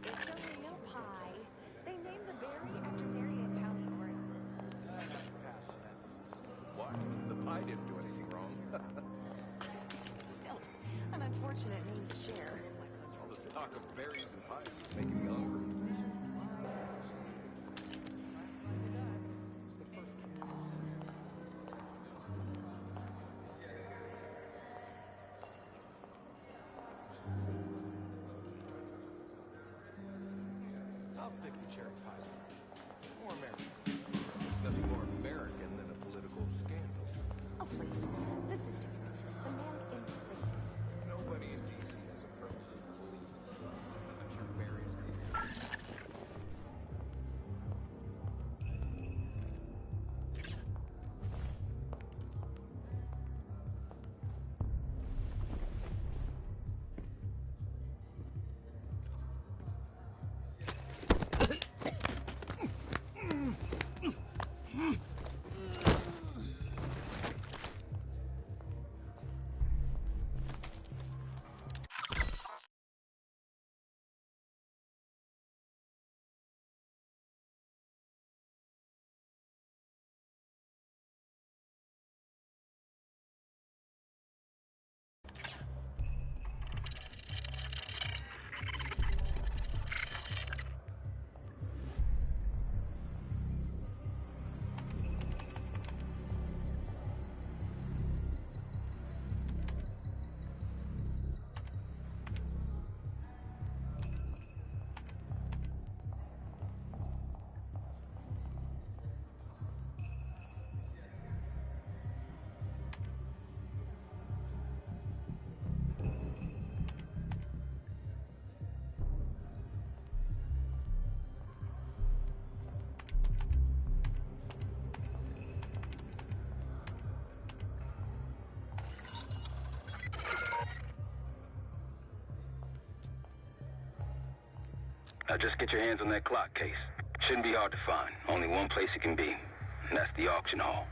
It's a real pie. They named the berry after Marion County, Oregon. Why? The pie didn't do anything wrong. Still, an unfortunate name to share. All this talk of berries and pies is making me hungry. I'll stick to cherry pie. It's more American. There's nothing more American than a political scandal. Oh, please. This is different. The man's in prison. Nobody in D.C. has a perfect police. I'm sure berries are. Now just get your hands on that clock case. Shouldn't be hard to find. Only one place it can be, and that's the auction hall.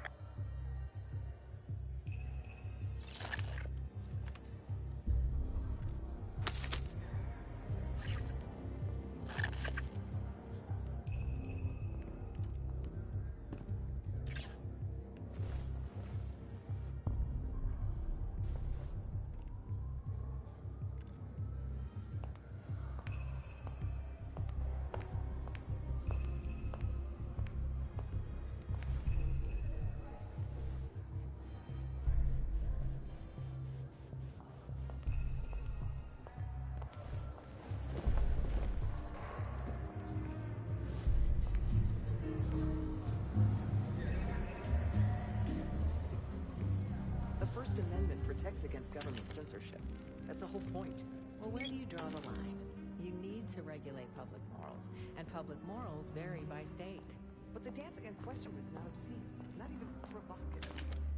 The First Amendment protects against government censorship. That's the whole point. Well, where do you draw the line? You need to regulate public morals, and public morals vary by state. But the dancing in question was not obscene, not even provocative.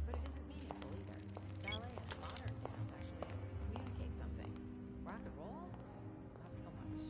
But it isn't meaningful either. Ballet and modern dance actually communicate something. Rock and roll? Not so much.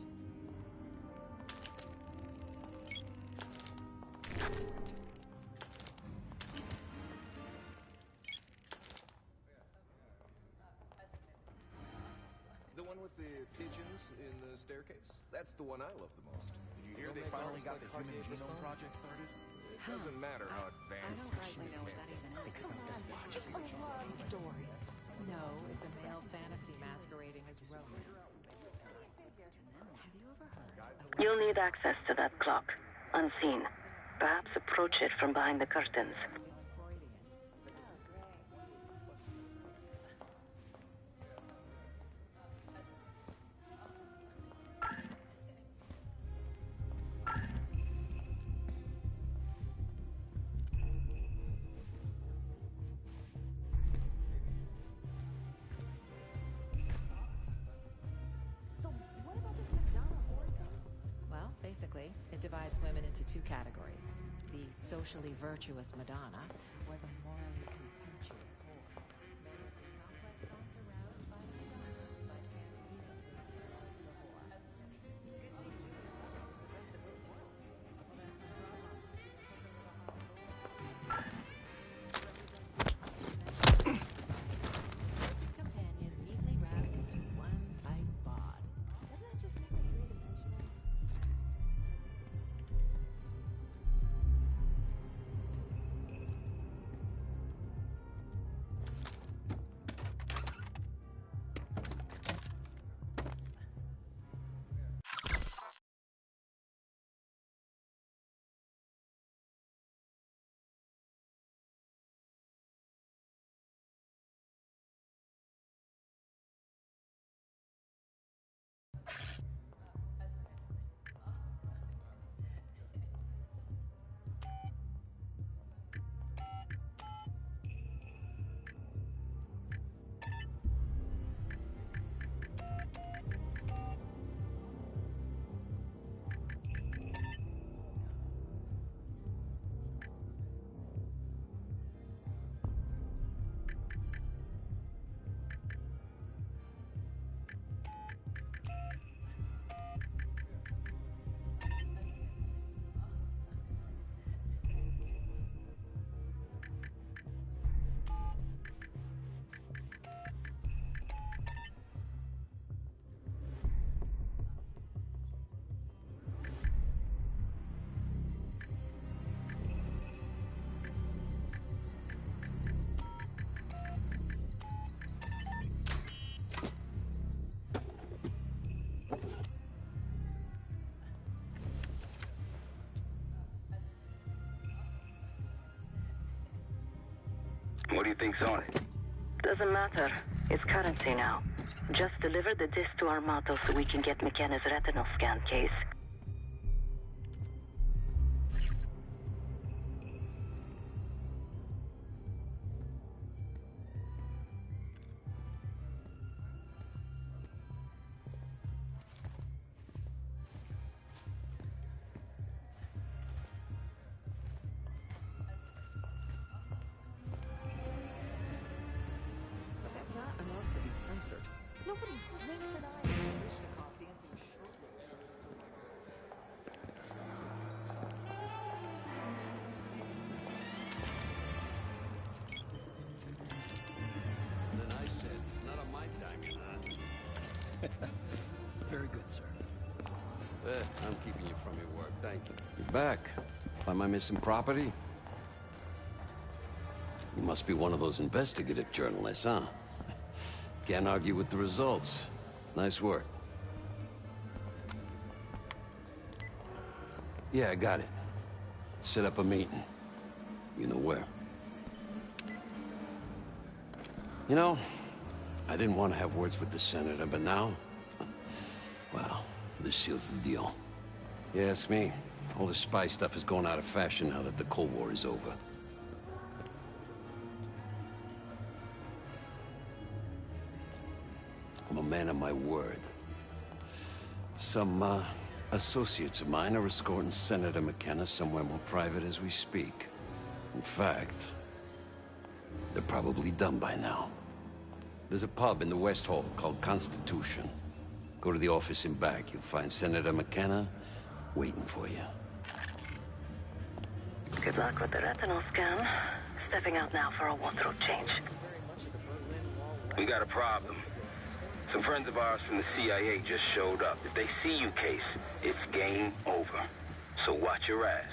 The one with the pigeons in the staircase? That's the one I love the most. Did you hear they finally got the Human Genome Project started? It doesn't matter how advanced I don't rightly know what that even is. It's a love story. No, it's a male fantasy masquerading as romance. Have you ever heard? You'll need access to that clock, unseen. Perhaps approach it from behind the curtains. So, what about this Madonna whore thing? Well, basically, it divides women into two categories. The socially virtuous Madonna, or the morally contemptuous whore. Men with this complex aren't aroused by the Madonna, but can easily arouse the whore. Good thing you and Roberts is the best of both worlds. Well, that's no problem. Companion neatly wrapped into one tight bod. Doesn't that just make her three-dimensional? What do you think's on it? Doesn't matter. It's currency now. Just deliver the disc to Armato so we can get McKenna's retinal scan case. But that's not enough to be censored. Nobody blinks an eye at Kalishnikov dancing shirtless. Very good, sir. I'm keeping you from your work, thank you. You're back. Find my missing property? You must be one of those investigative journalists, huh? Can't argue with the results. Nice work. Yeah, I got it. Set up a meeting. You know where. You know, I didn't want to have words with the senator, but now... well, this seals the deal. You ask me, all the spy stuff is going out of fashion now that the Cold War is over. I'm a man of my word. Some, associates of mine are escorting Senator McKenna somewhere more private as we speak. In fact, they're probably done by now. There's a pub in the West Hall called Constitution. Go to the office in back. You'll find Senator McKenna waiting for you. Good luck with the retinal scan. Stepping out now for a wardrobe change. We got a problem. Some friends of ours from the CIA just showed up. If they see you, Case, it's game over. So watch your ass.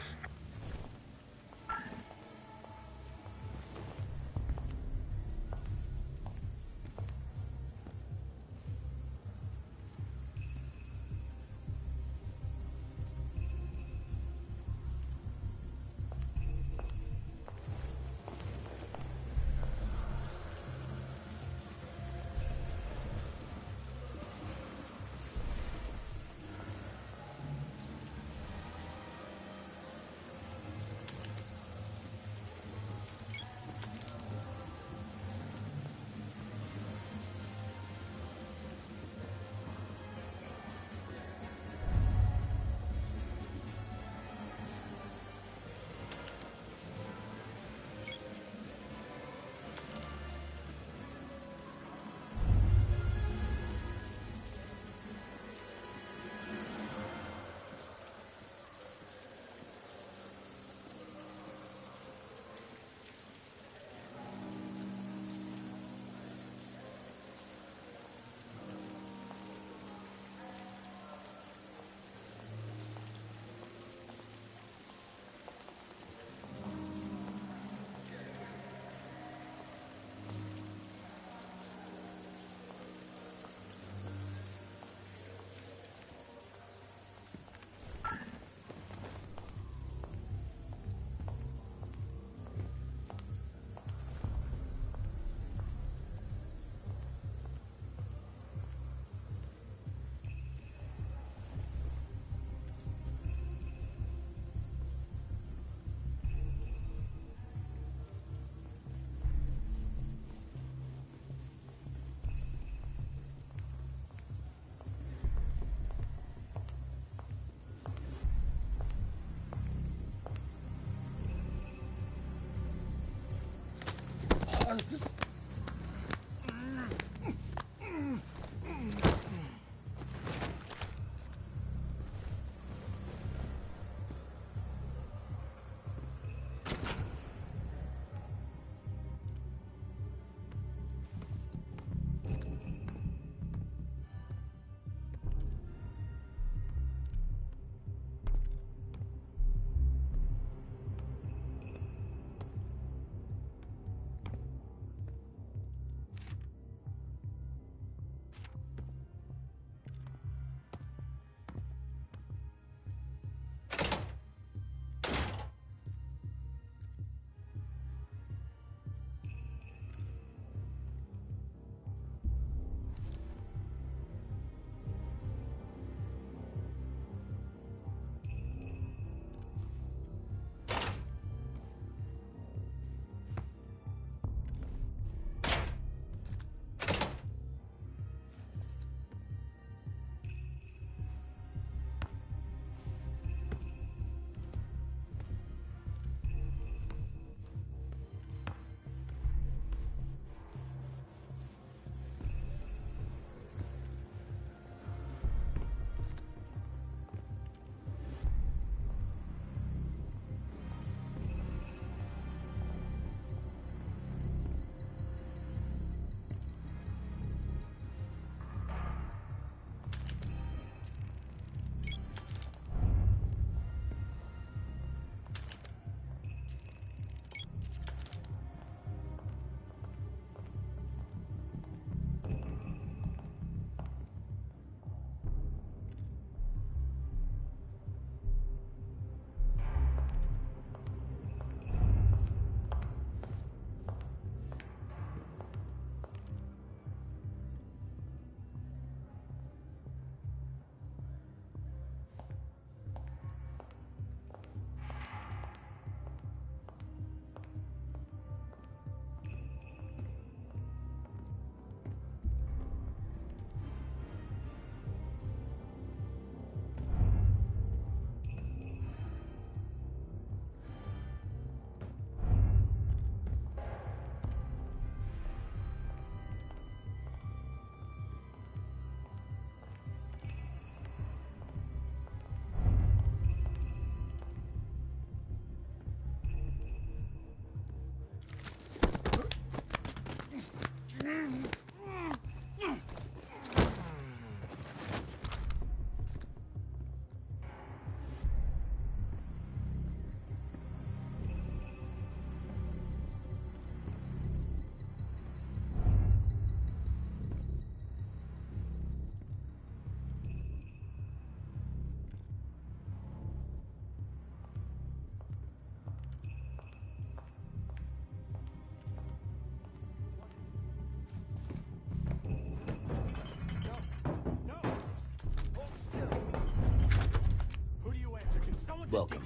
welcome.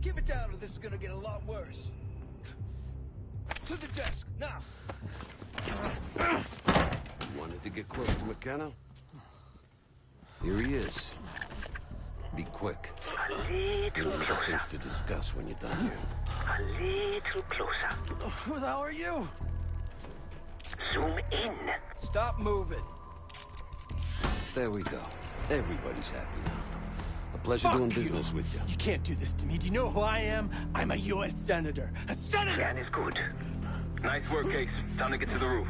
Keep it down or this is gonna get a lot worse. To the desk, now! You wanted to get close to McKenna? Here he is. Be quick. A little We'll have things to discuss when you're done here. A little closer. Who the hell are you? Zoom in. Stop moving. There we go. Everybody's happy now. A pleasure doing business with you. You can't do this to me. Do you know who I am? I'm a U.S. Senator. A senator! Jan is good. Nice work, Case. Time to get to the roof.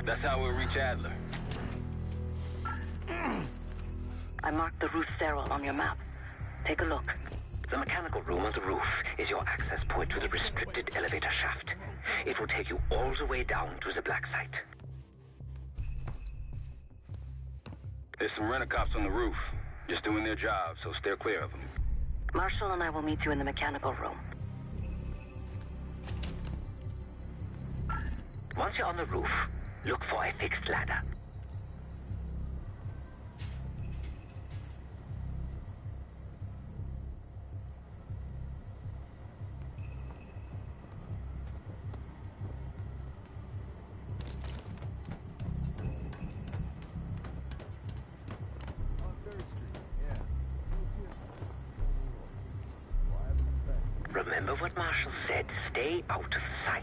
That's how we'll reach Adler. I marked the roof sterile on your map. Take a look. The mechanical room on the roof is your access point to the restricted elevator shaft. It will take you all the way down to the black site. There's some rent-a-cops on the roof. Just doing their job, so steer clear of them. Marshall and I will meet you in the mechanical room. Once you're on the roof, look for a fixed ladder. Remember what Marshall said, stay out of sight.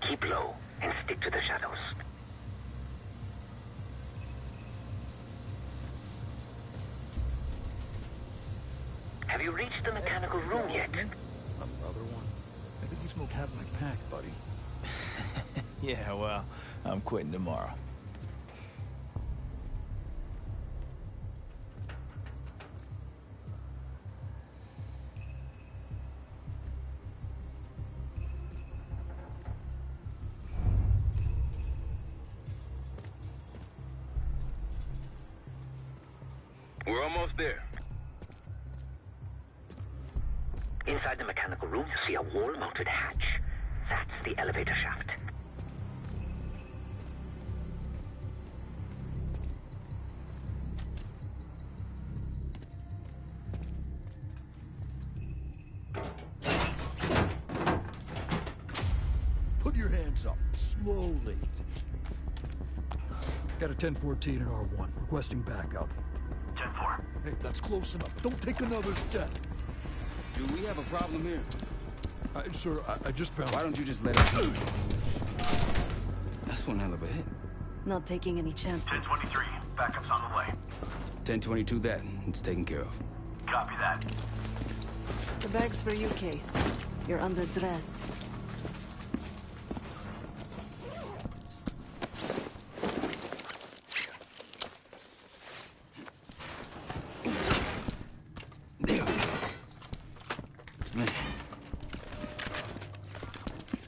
Keep low and stick to the shadows. Have you reached the mechanical room yet? Another one. I think you smoked half my pack, buddy. Yeah, well, I'm quitting tomorrow. We're almost there. Inside the mechanical room, you see a wall-mounted hatch. That's the elevator shaft. Put your hands up, slowly. Got a 1014 in R1, requesting backup. 10-4. Hey, that's close enough. Don't take another step. Do we have a problem here? Sir, I just found... Why don't you just let us through? That's one hell of a hit. Not taking any chances. 1023. Backup's on the way. 1022 that. It's taken care of. Copy that. The bag's for you, Case. You're underdressed.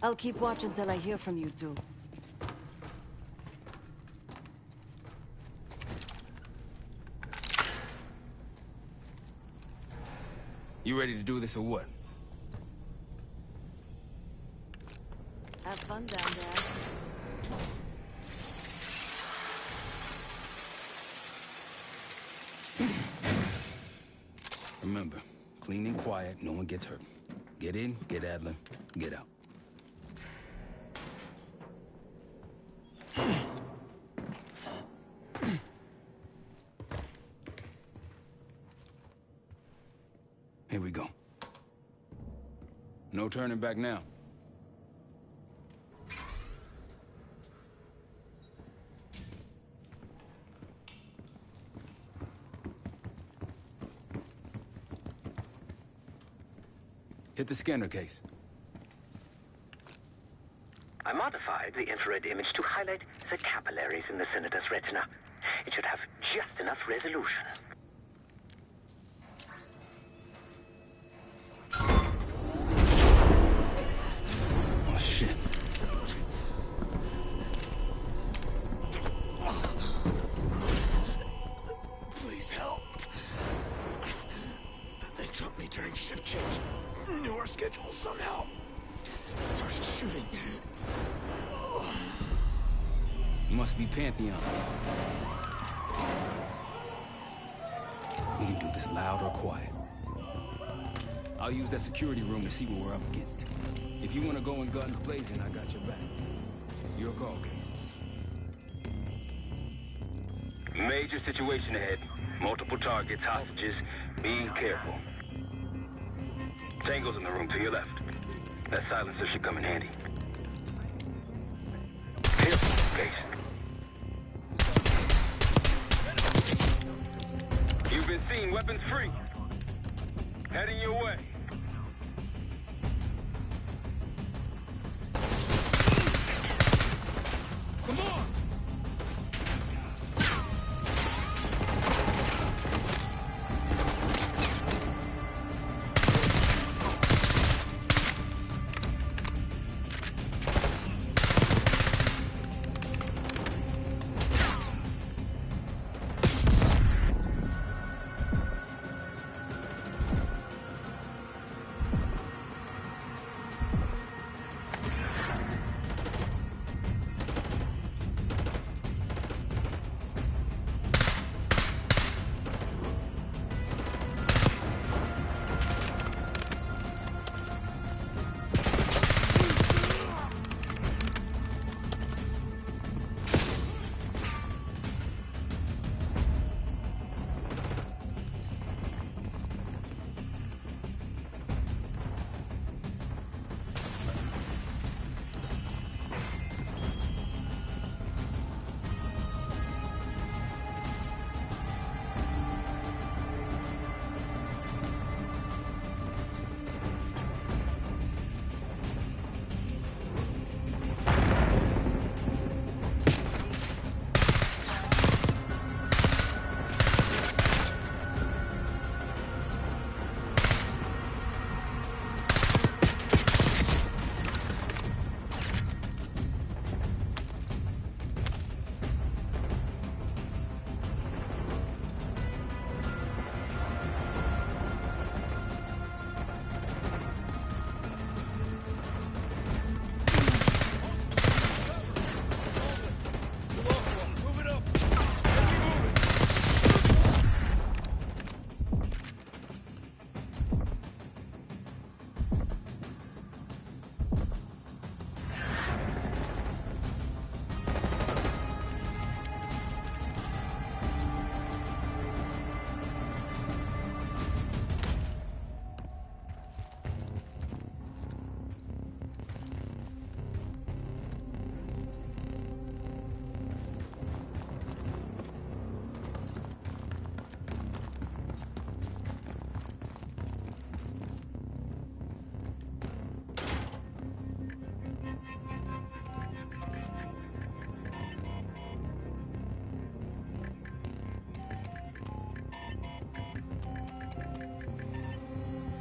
I'll keep watch until I hear from you two. You ready to do this or what? Have fun down there. Remember, clean and quiet, no one gets hurt. Get in, get Adler, get out. Here we go. No turning back now. Hit the scanner case. I modified the infrared image to highlight the capillaries in the Senator's retina. It should have just enough resolution. Oh, shit. Please help. They took me during shift change. Knew our schedule somehow. Started shooting. Must be Pantheon. We can do this loud or quiet. I'll use that security room to see what we're up against. If you want to go in guns blazing, I got your back. Your call, Case. Major situation ahead. Multiple targets, hostages. Be careful. Tango's in the room to your left. That silencer should come in handy. Careful, Case. You've been seen, weapons free. Heading your way. Come on!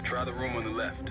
Try the room on the left.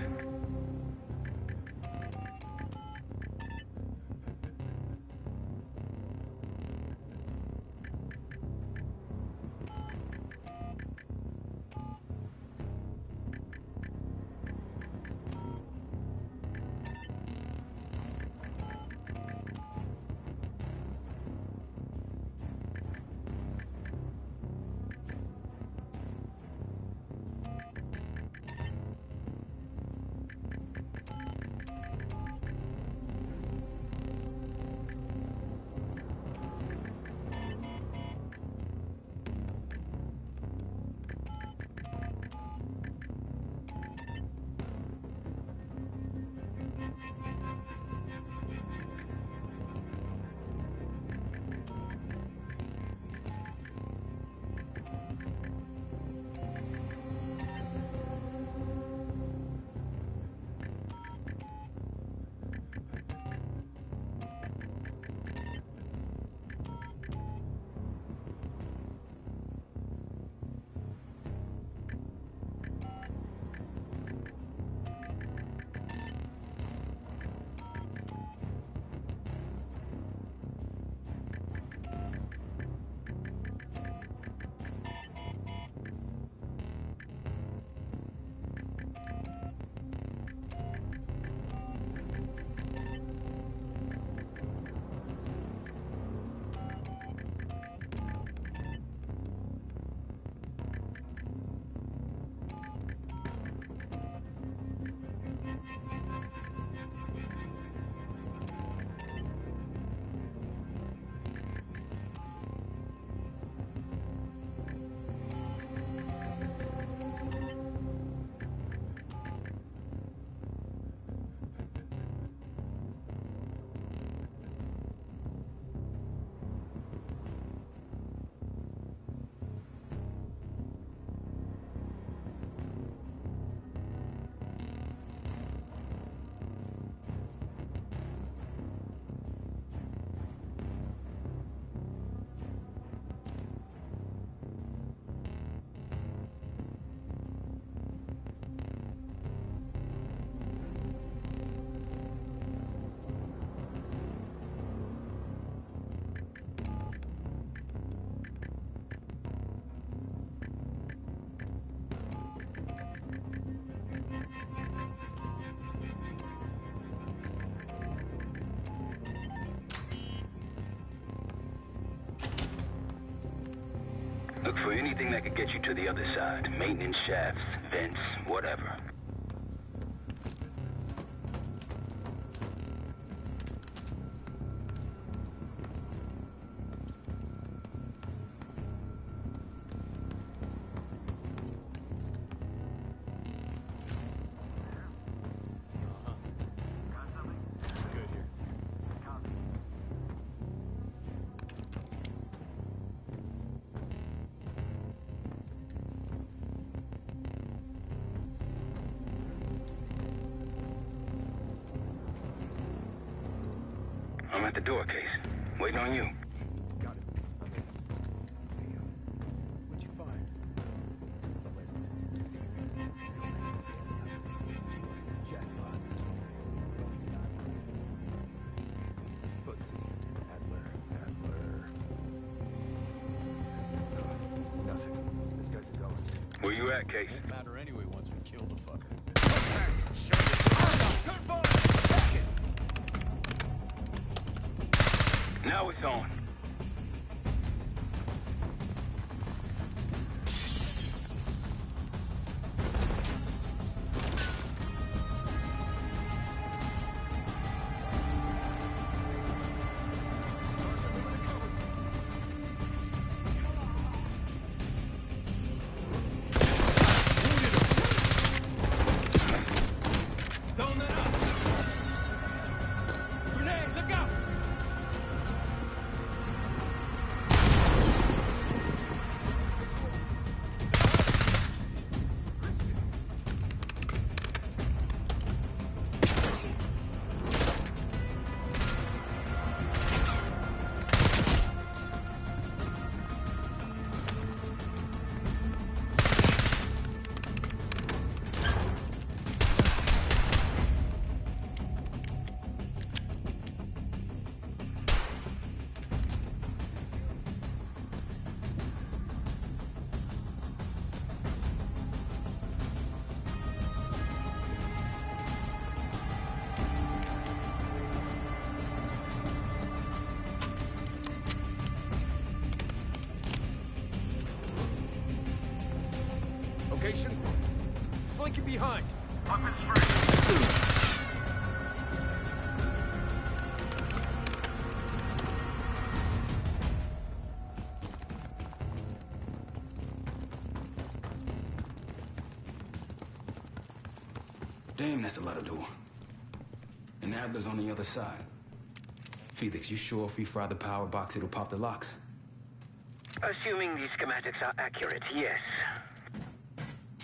Look for anything that could get you to the other side. Maintenance shafts, vents, whatever. I'm at the door, Case. Waiting on you. Got it. I'm in. What'd you find? The list. Jackpot. Pussy. Adler. Nothing. This guy's a ghost. Where you at, Case? Won't matter anyway once we kill the fucker. Now it's on. Throwing that up. Grenade, look out! Location? Flanking behind. Damn, that's a lot of door. And Adler's on the other side. Felix, you sure if we fry the power box, it'll pop the locks? Assuming these schematics are accurate, yes.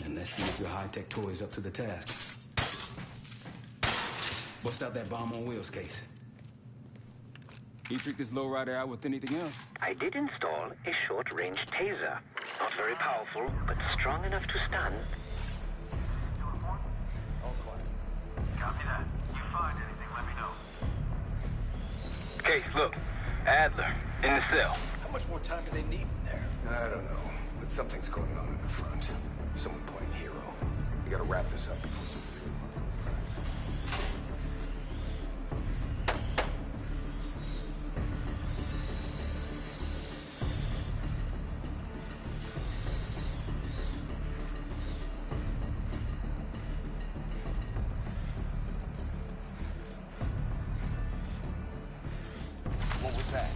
And let's see if your high-tech toy is up to the task. Bust out that bomb on wheels case. You trick this lowrider out with anything else? I did install a short-range taser. Not very powerful, but strong enough to stun. All quiet. Copy that. You find anything, let me know. Case, look. Adler, in the cell. How much more time do they need in there? I don't know, but something's going on in the front. Someone playing hero. We gotta wrap this up before some real motherfuckers. What was that?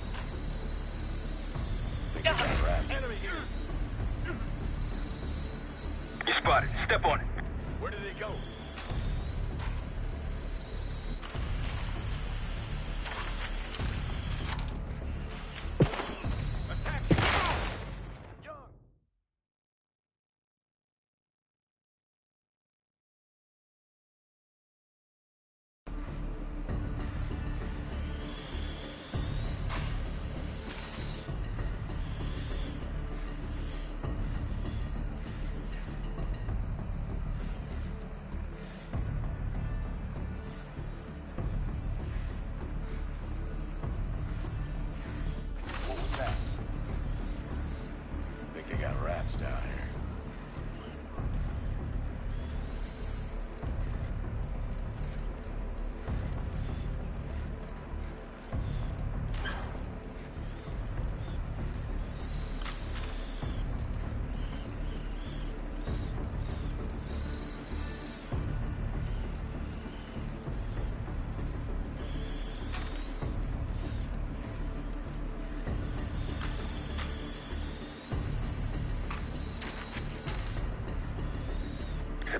They got rats. Enemy here. You spotted. Step on it. Where did they go? What was that? Think they got rats down here.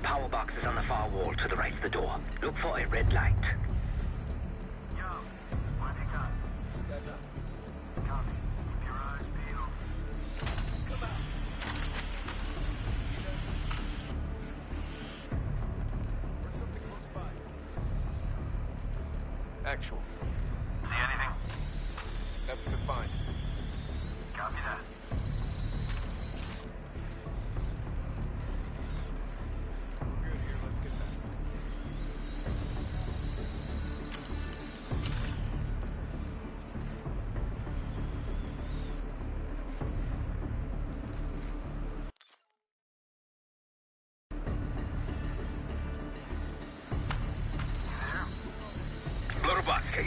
power box is on the far wall to the right of the door. Look for a red light. Actual. See anything? That's a good find. Copy that. Good here, let's get back. Loader box case.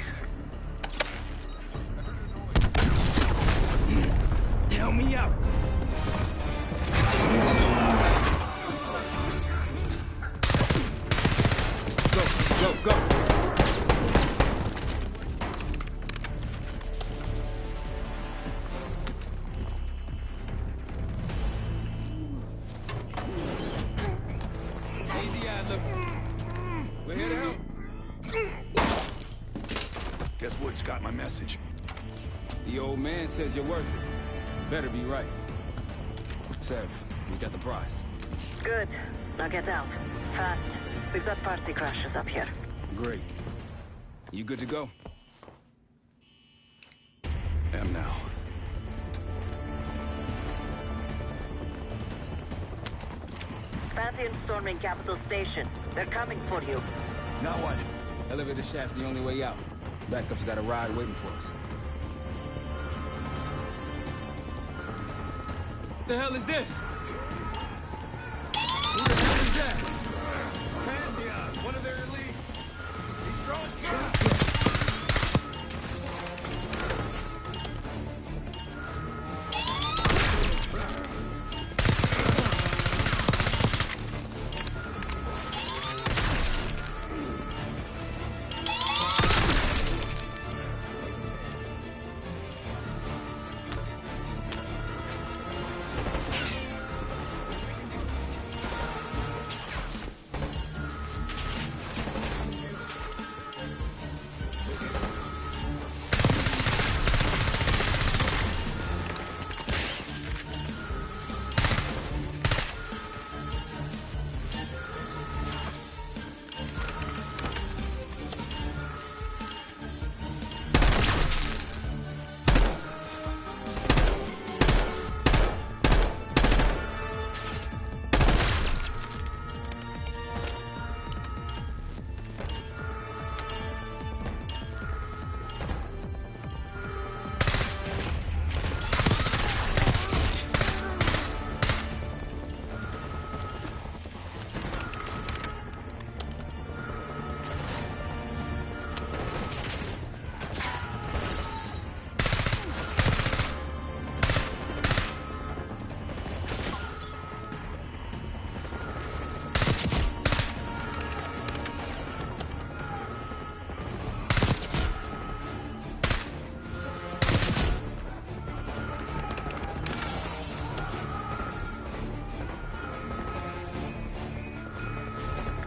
Help me out. Go. Easy, Adler. We're here to help. Guess Wood's got my message. The old man says you're worth it. Better be right. Sev, we got the prize. Good. Now get out. Fast. We've got party crashers up here. Great. You good to go? Am now. Pantheon storming Capital Station. They're coming for you. Now what? Elevator shaft's the only way out. Backup's got a ride waiting for us. What the hell is this? Who the hell is that? Pantheon, one of their elites. He's throwing traps.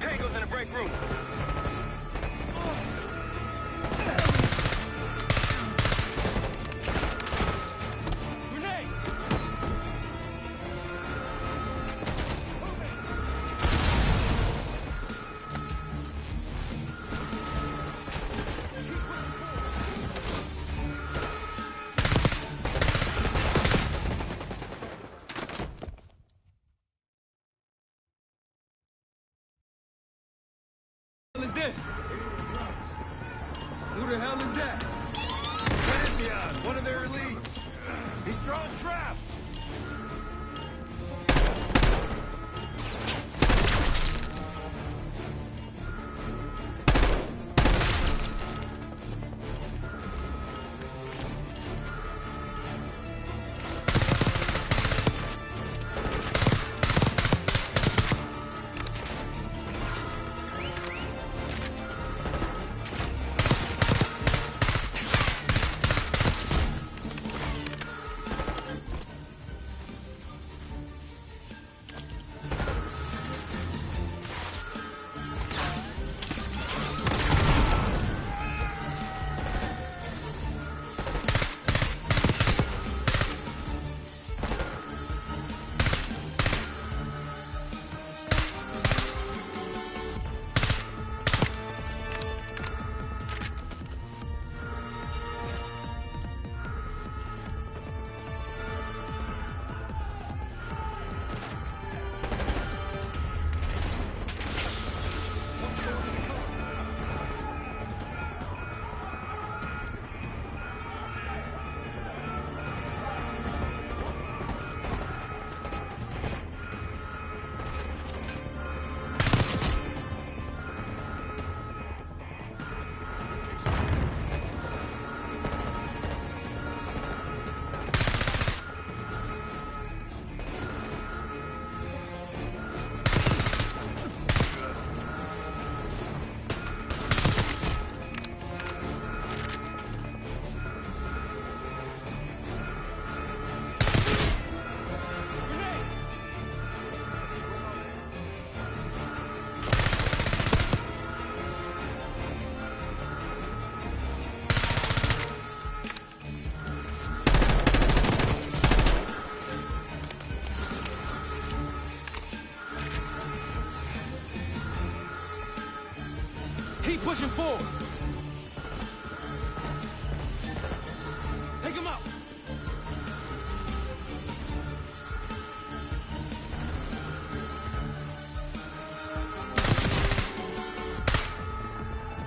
Tango's in the break room. Grenade! What the hell is this? Who the hell is that? Pantheon, one of their elites. He's throwing traps.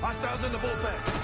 Hostiles in the bullpen.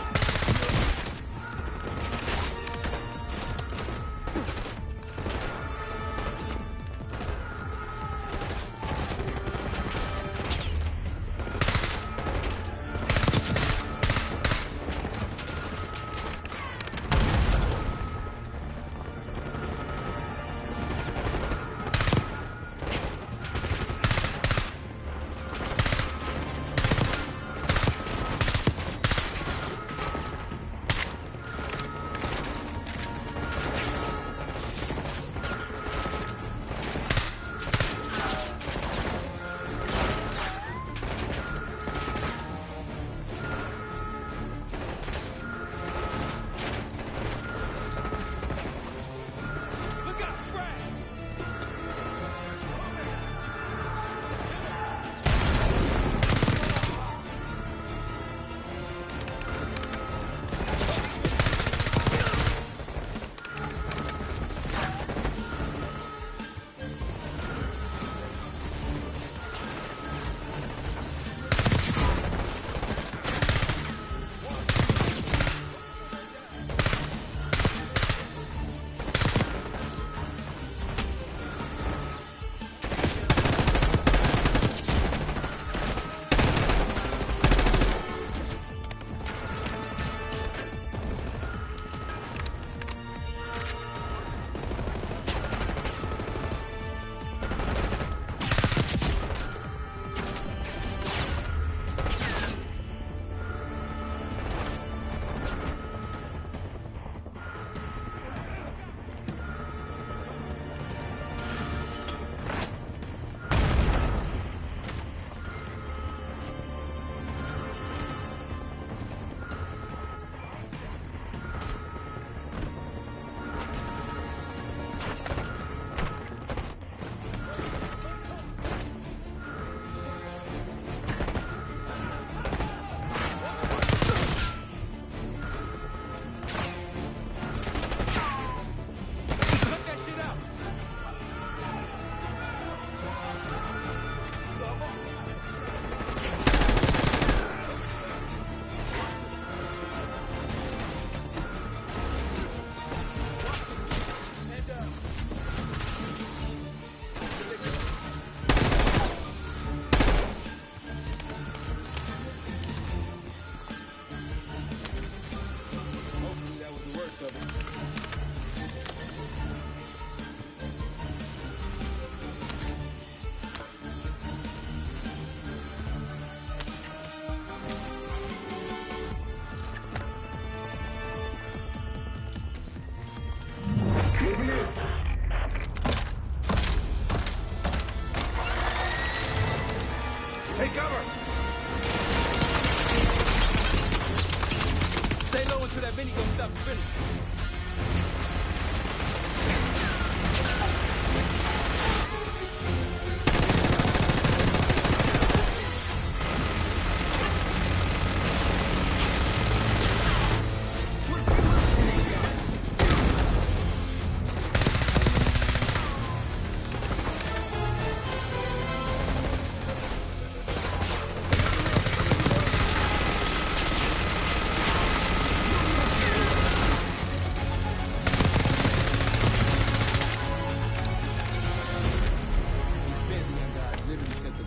Take cover! Stay low until that minigun stops spinning.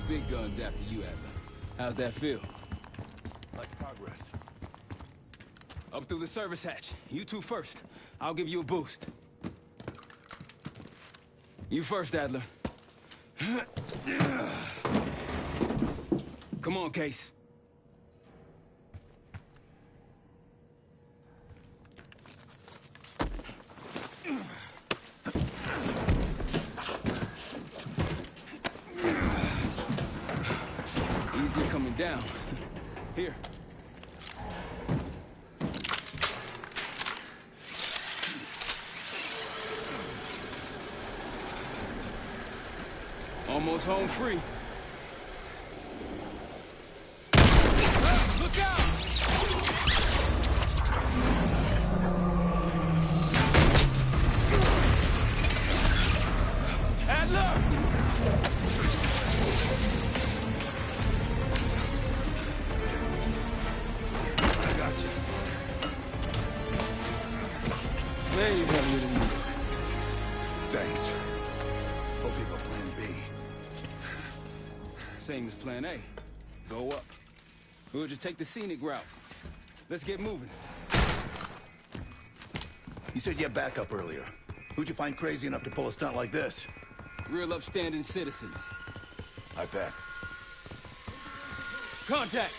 Big guns after you, Adler. How's that feel? Like progress. Up through the service hatch. You two first. I'll give you a boost. You first, Adler. Come on, Case. Easier coming down. Here. Almost home free. Look out! Adler! Way heavier than you. Thanks. Hope you have a plan B. Same as plan A. Go up. We'll just take the scenic route. Let's get moving. You said you had backup earlier. Who'd you find crazy enough to pull a stunt like this? Real upstanding citizens. I bet. Contact!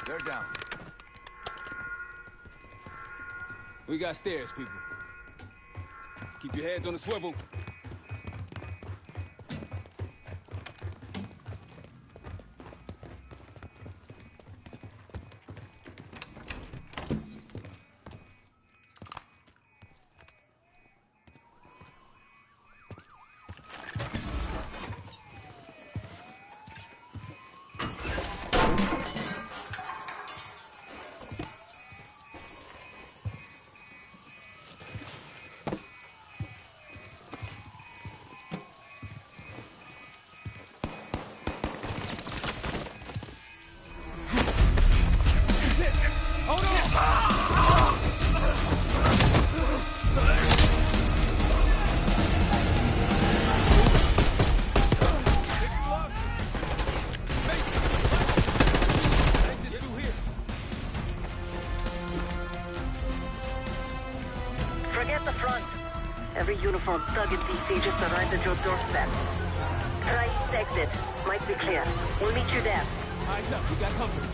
They're down. We got stairs, people. Keep your heads on the swivel. Forget the front. Every uniform thug in DC just arrived at your doorstep. Try east exit. Might be clear. We'll meet you there. Eyes up, we got company.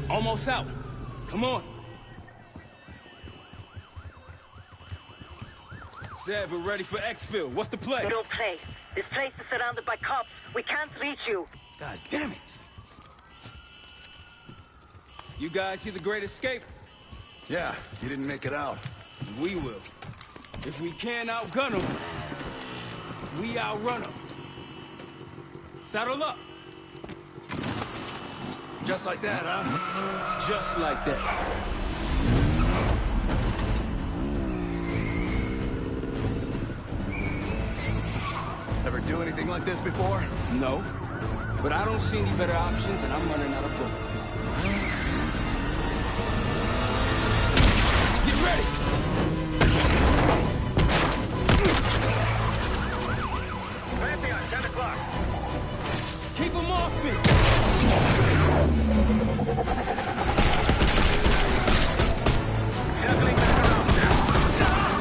Almost out. Come on. Zed, we're ready for exfil. What's the play? No play. This place is surrounded by cops. We can't reach you. God damn it. You guys see the Great Escape? Yeah, you didn't make it out. We will. If we can't outgun them, We outrun them. Saddle up. Just like that, huh? Just like that. Ever do anything like this before? No. But I don't see any better options, and I'm running out of bullets. Get ready! Pantheon, 10 o'clock. Keep them off me! Juggling back around now.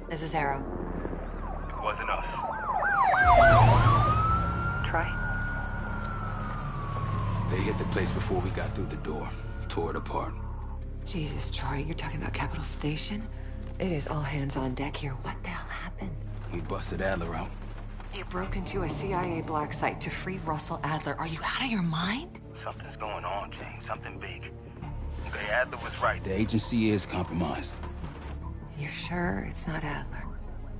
This is Arrow. It wasn't us. Troy? They hit the place before we got through the door. Tore it apart. Jesus, Troy, you're talking about Capital Station? It is all hands on deck here. What the hell happened? We busted Adler out. You broke into a CIA black site to free Russell Adler. Are you out of your mind? Something's going on, James. Something big. Okay, Adler was right. The agency is compromised. You're sure it's not Adler?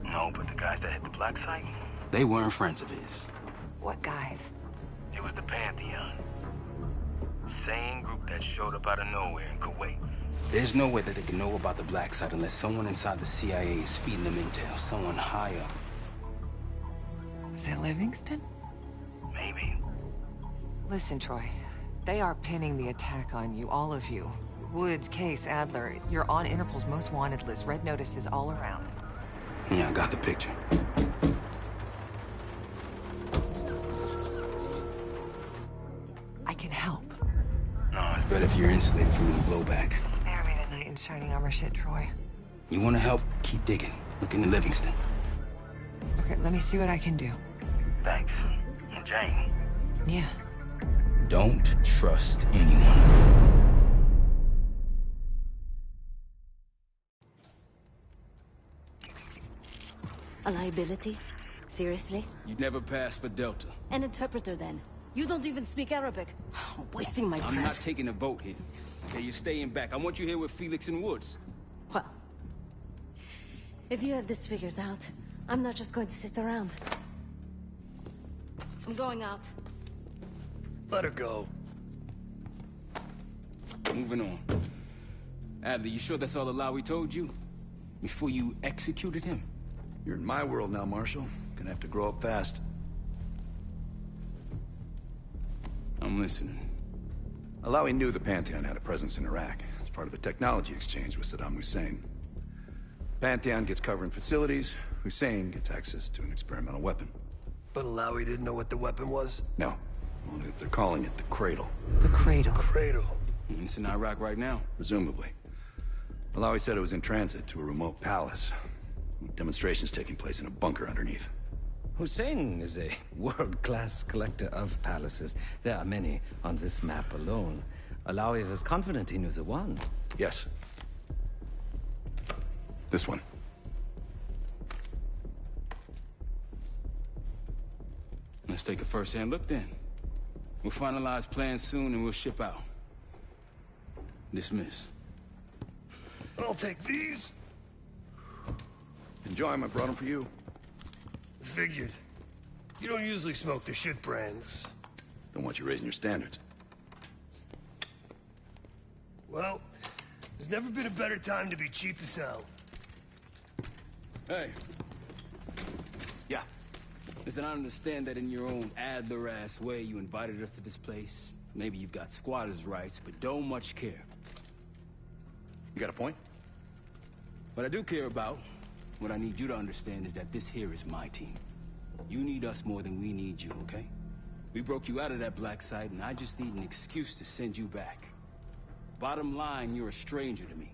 No, but the guys that hit the black site? They weren't friends of his. What guys? It was the Pantheon. Same group that showed up out of nowhere in Kuwait. There's no way that they can know about the black site unless someone inside the CIA is feeding them intel. Someone high up. Is it Livingston? Maybe. Listen, Troy. They are pinning the attack on you, all of you. Woods, Case, Adler. You're on Interpol's most wanted list. Red notices all around. Yeah, I got the picture. I can help. No, It's better if you're insulated from the blowback. Spare me tonight in shining armor shit, Troy. You want to help? Keep digging. Look into Livingston. Okay, let me see what I can do. thanks. And Jane. Yeah. Don't trust anyone. A liability? Seriously? You'd never pass for Delta. An interpreter, then. You don't even speak Arabic. I'm wasting my breath. I'm not taking a vote here. Okay, you're staying back. I want you here with Felix and Woods. Well, if you have this figured out, I'm not just going to sit around. I'm going out. Let her go. Moving on. Adler, you sure that's all the lie we told you? Before you executed him? You're in my world now, Marshal. Gonna have to grow up fast. I'm listening. Alawi knew the Pantheon had a presence in Iraq. It's part of a technology exchange with Saddam Hussein. Pantheon gets cover in facilities. Hussein gets access to an experimental weapon. But Alawi didn't know what the weapon was? No. They're calling it the Cradle. The Cradle. Cradle. It's in Iraq right now. Presumably. Alawi said it was in transit to a remote palace. Demonstrations taking place in a bunker underneath. Hussein is a world-class collector of palaces. There are many on this map alone. Alawi was confident he knew the one. Yes. This one. Let's take a first-hand look then. We'll finalize plans soon and we'll ship out. Dismiss. I'll take these. Enjoy them. I brought them for you. Figured. You don't usually smoke the shit brands. Don't want you raising your standards. Well, there's never been a better time to be cheap as hell. Hey. Yeah. Listen, I understand that in your own Adler-ass way you invited us to this place. Maybe you've got squatters' rights, but don't much care. You got a point? What I do care about, what I need you to understand, is that this here is my team. You need us more than we need you, okay? We broke you out of that black site, and I just need an excuse to send you back. Bottom line, you're a stranger to me.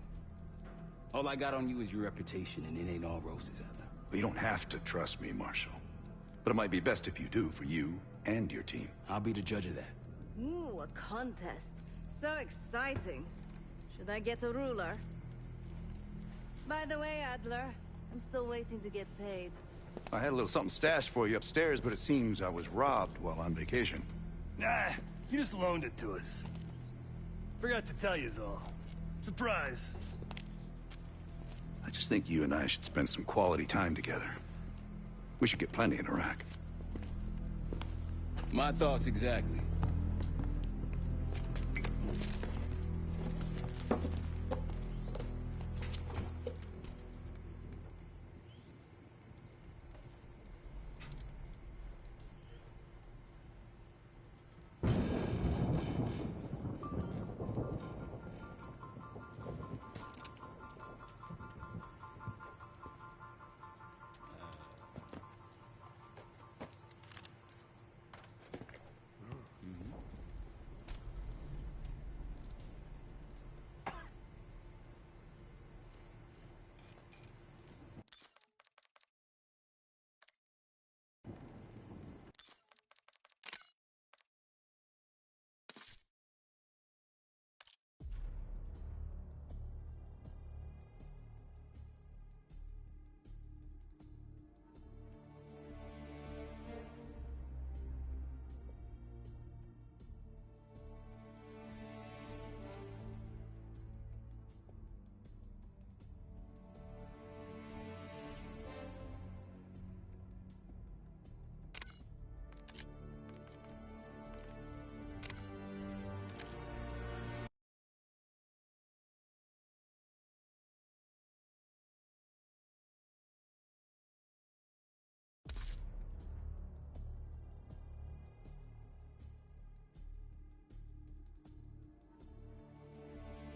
All I got on you is your reputation, and it ain't all roses, Adler. Well, you don't have to trust me, Marshal. But it might be best if you do, for you and your team. I'll be the judge of that. Ooh, a contest. So exciting. Should I get a ruler? By the way, Adler, I'm still waiting to get paid. I had a little something stashed for you upstairs, but it seems I was robbed while on vacation. Nah, you just loaned it to us. Forgot to tell yous all. Surprise. I just think you and I should spend some quality time together. We should get plenty in Iraq. My thoughts exactly.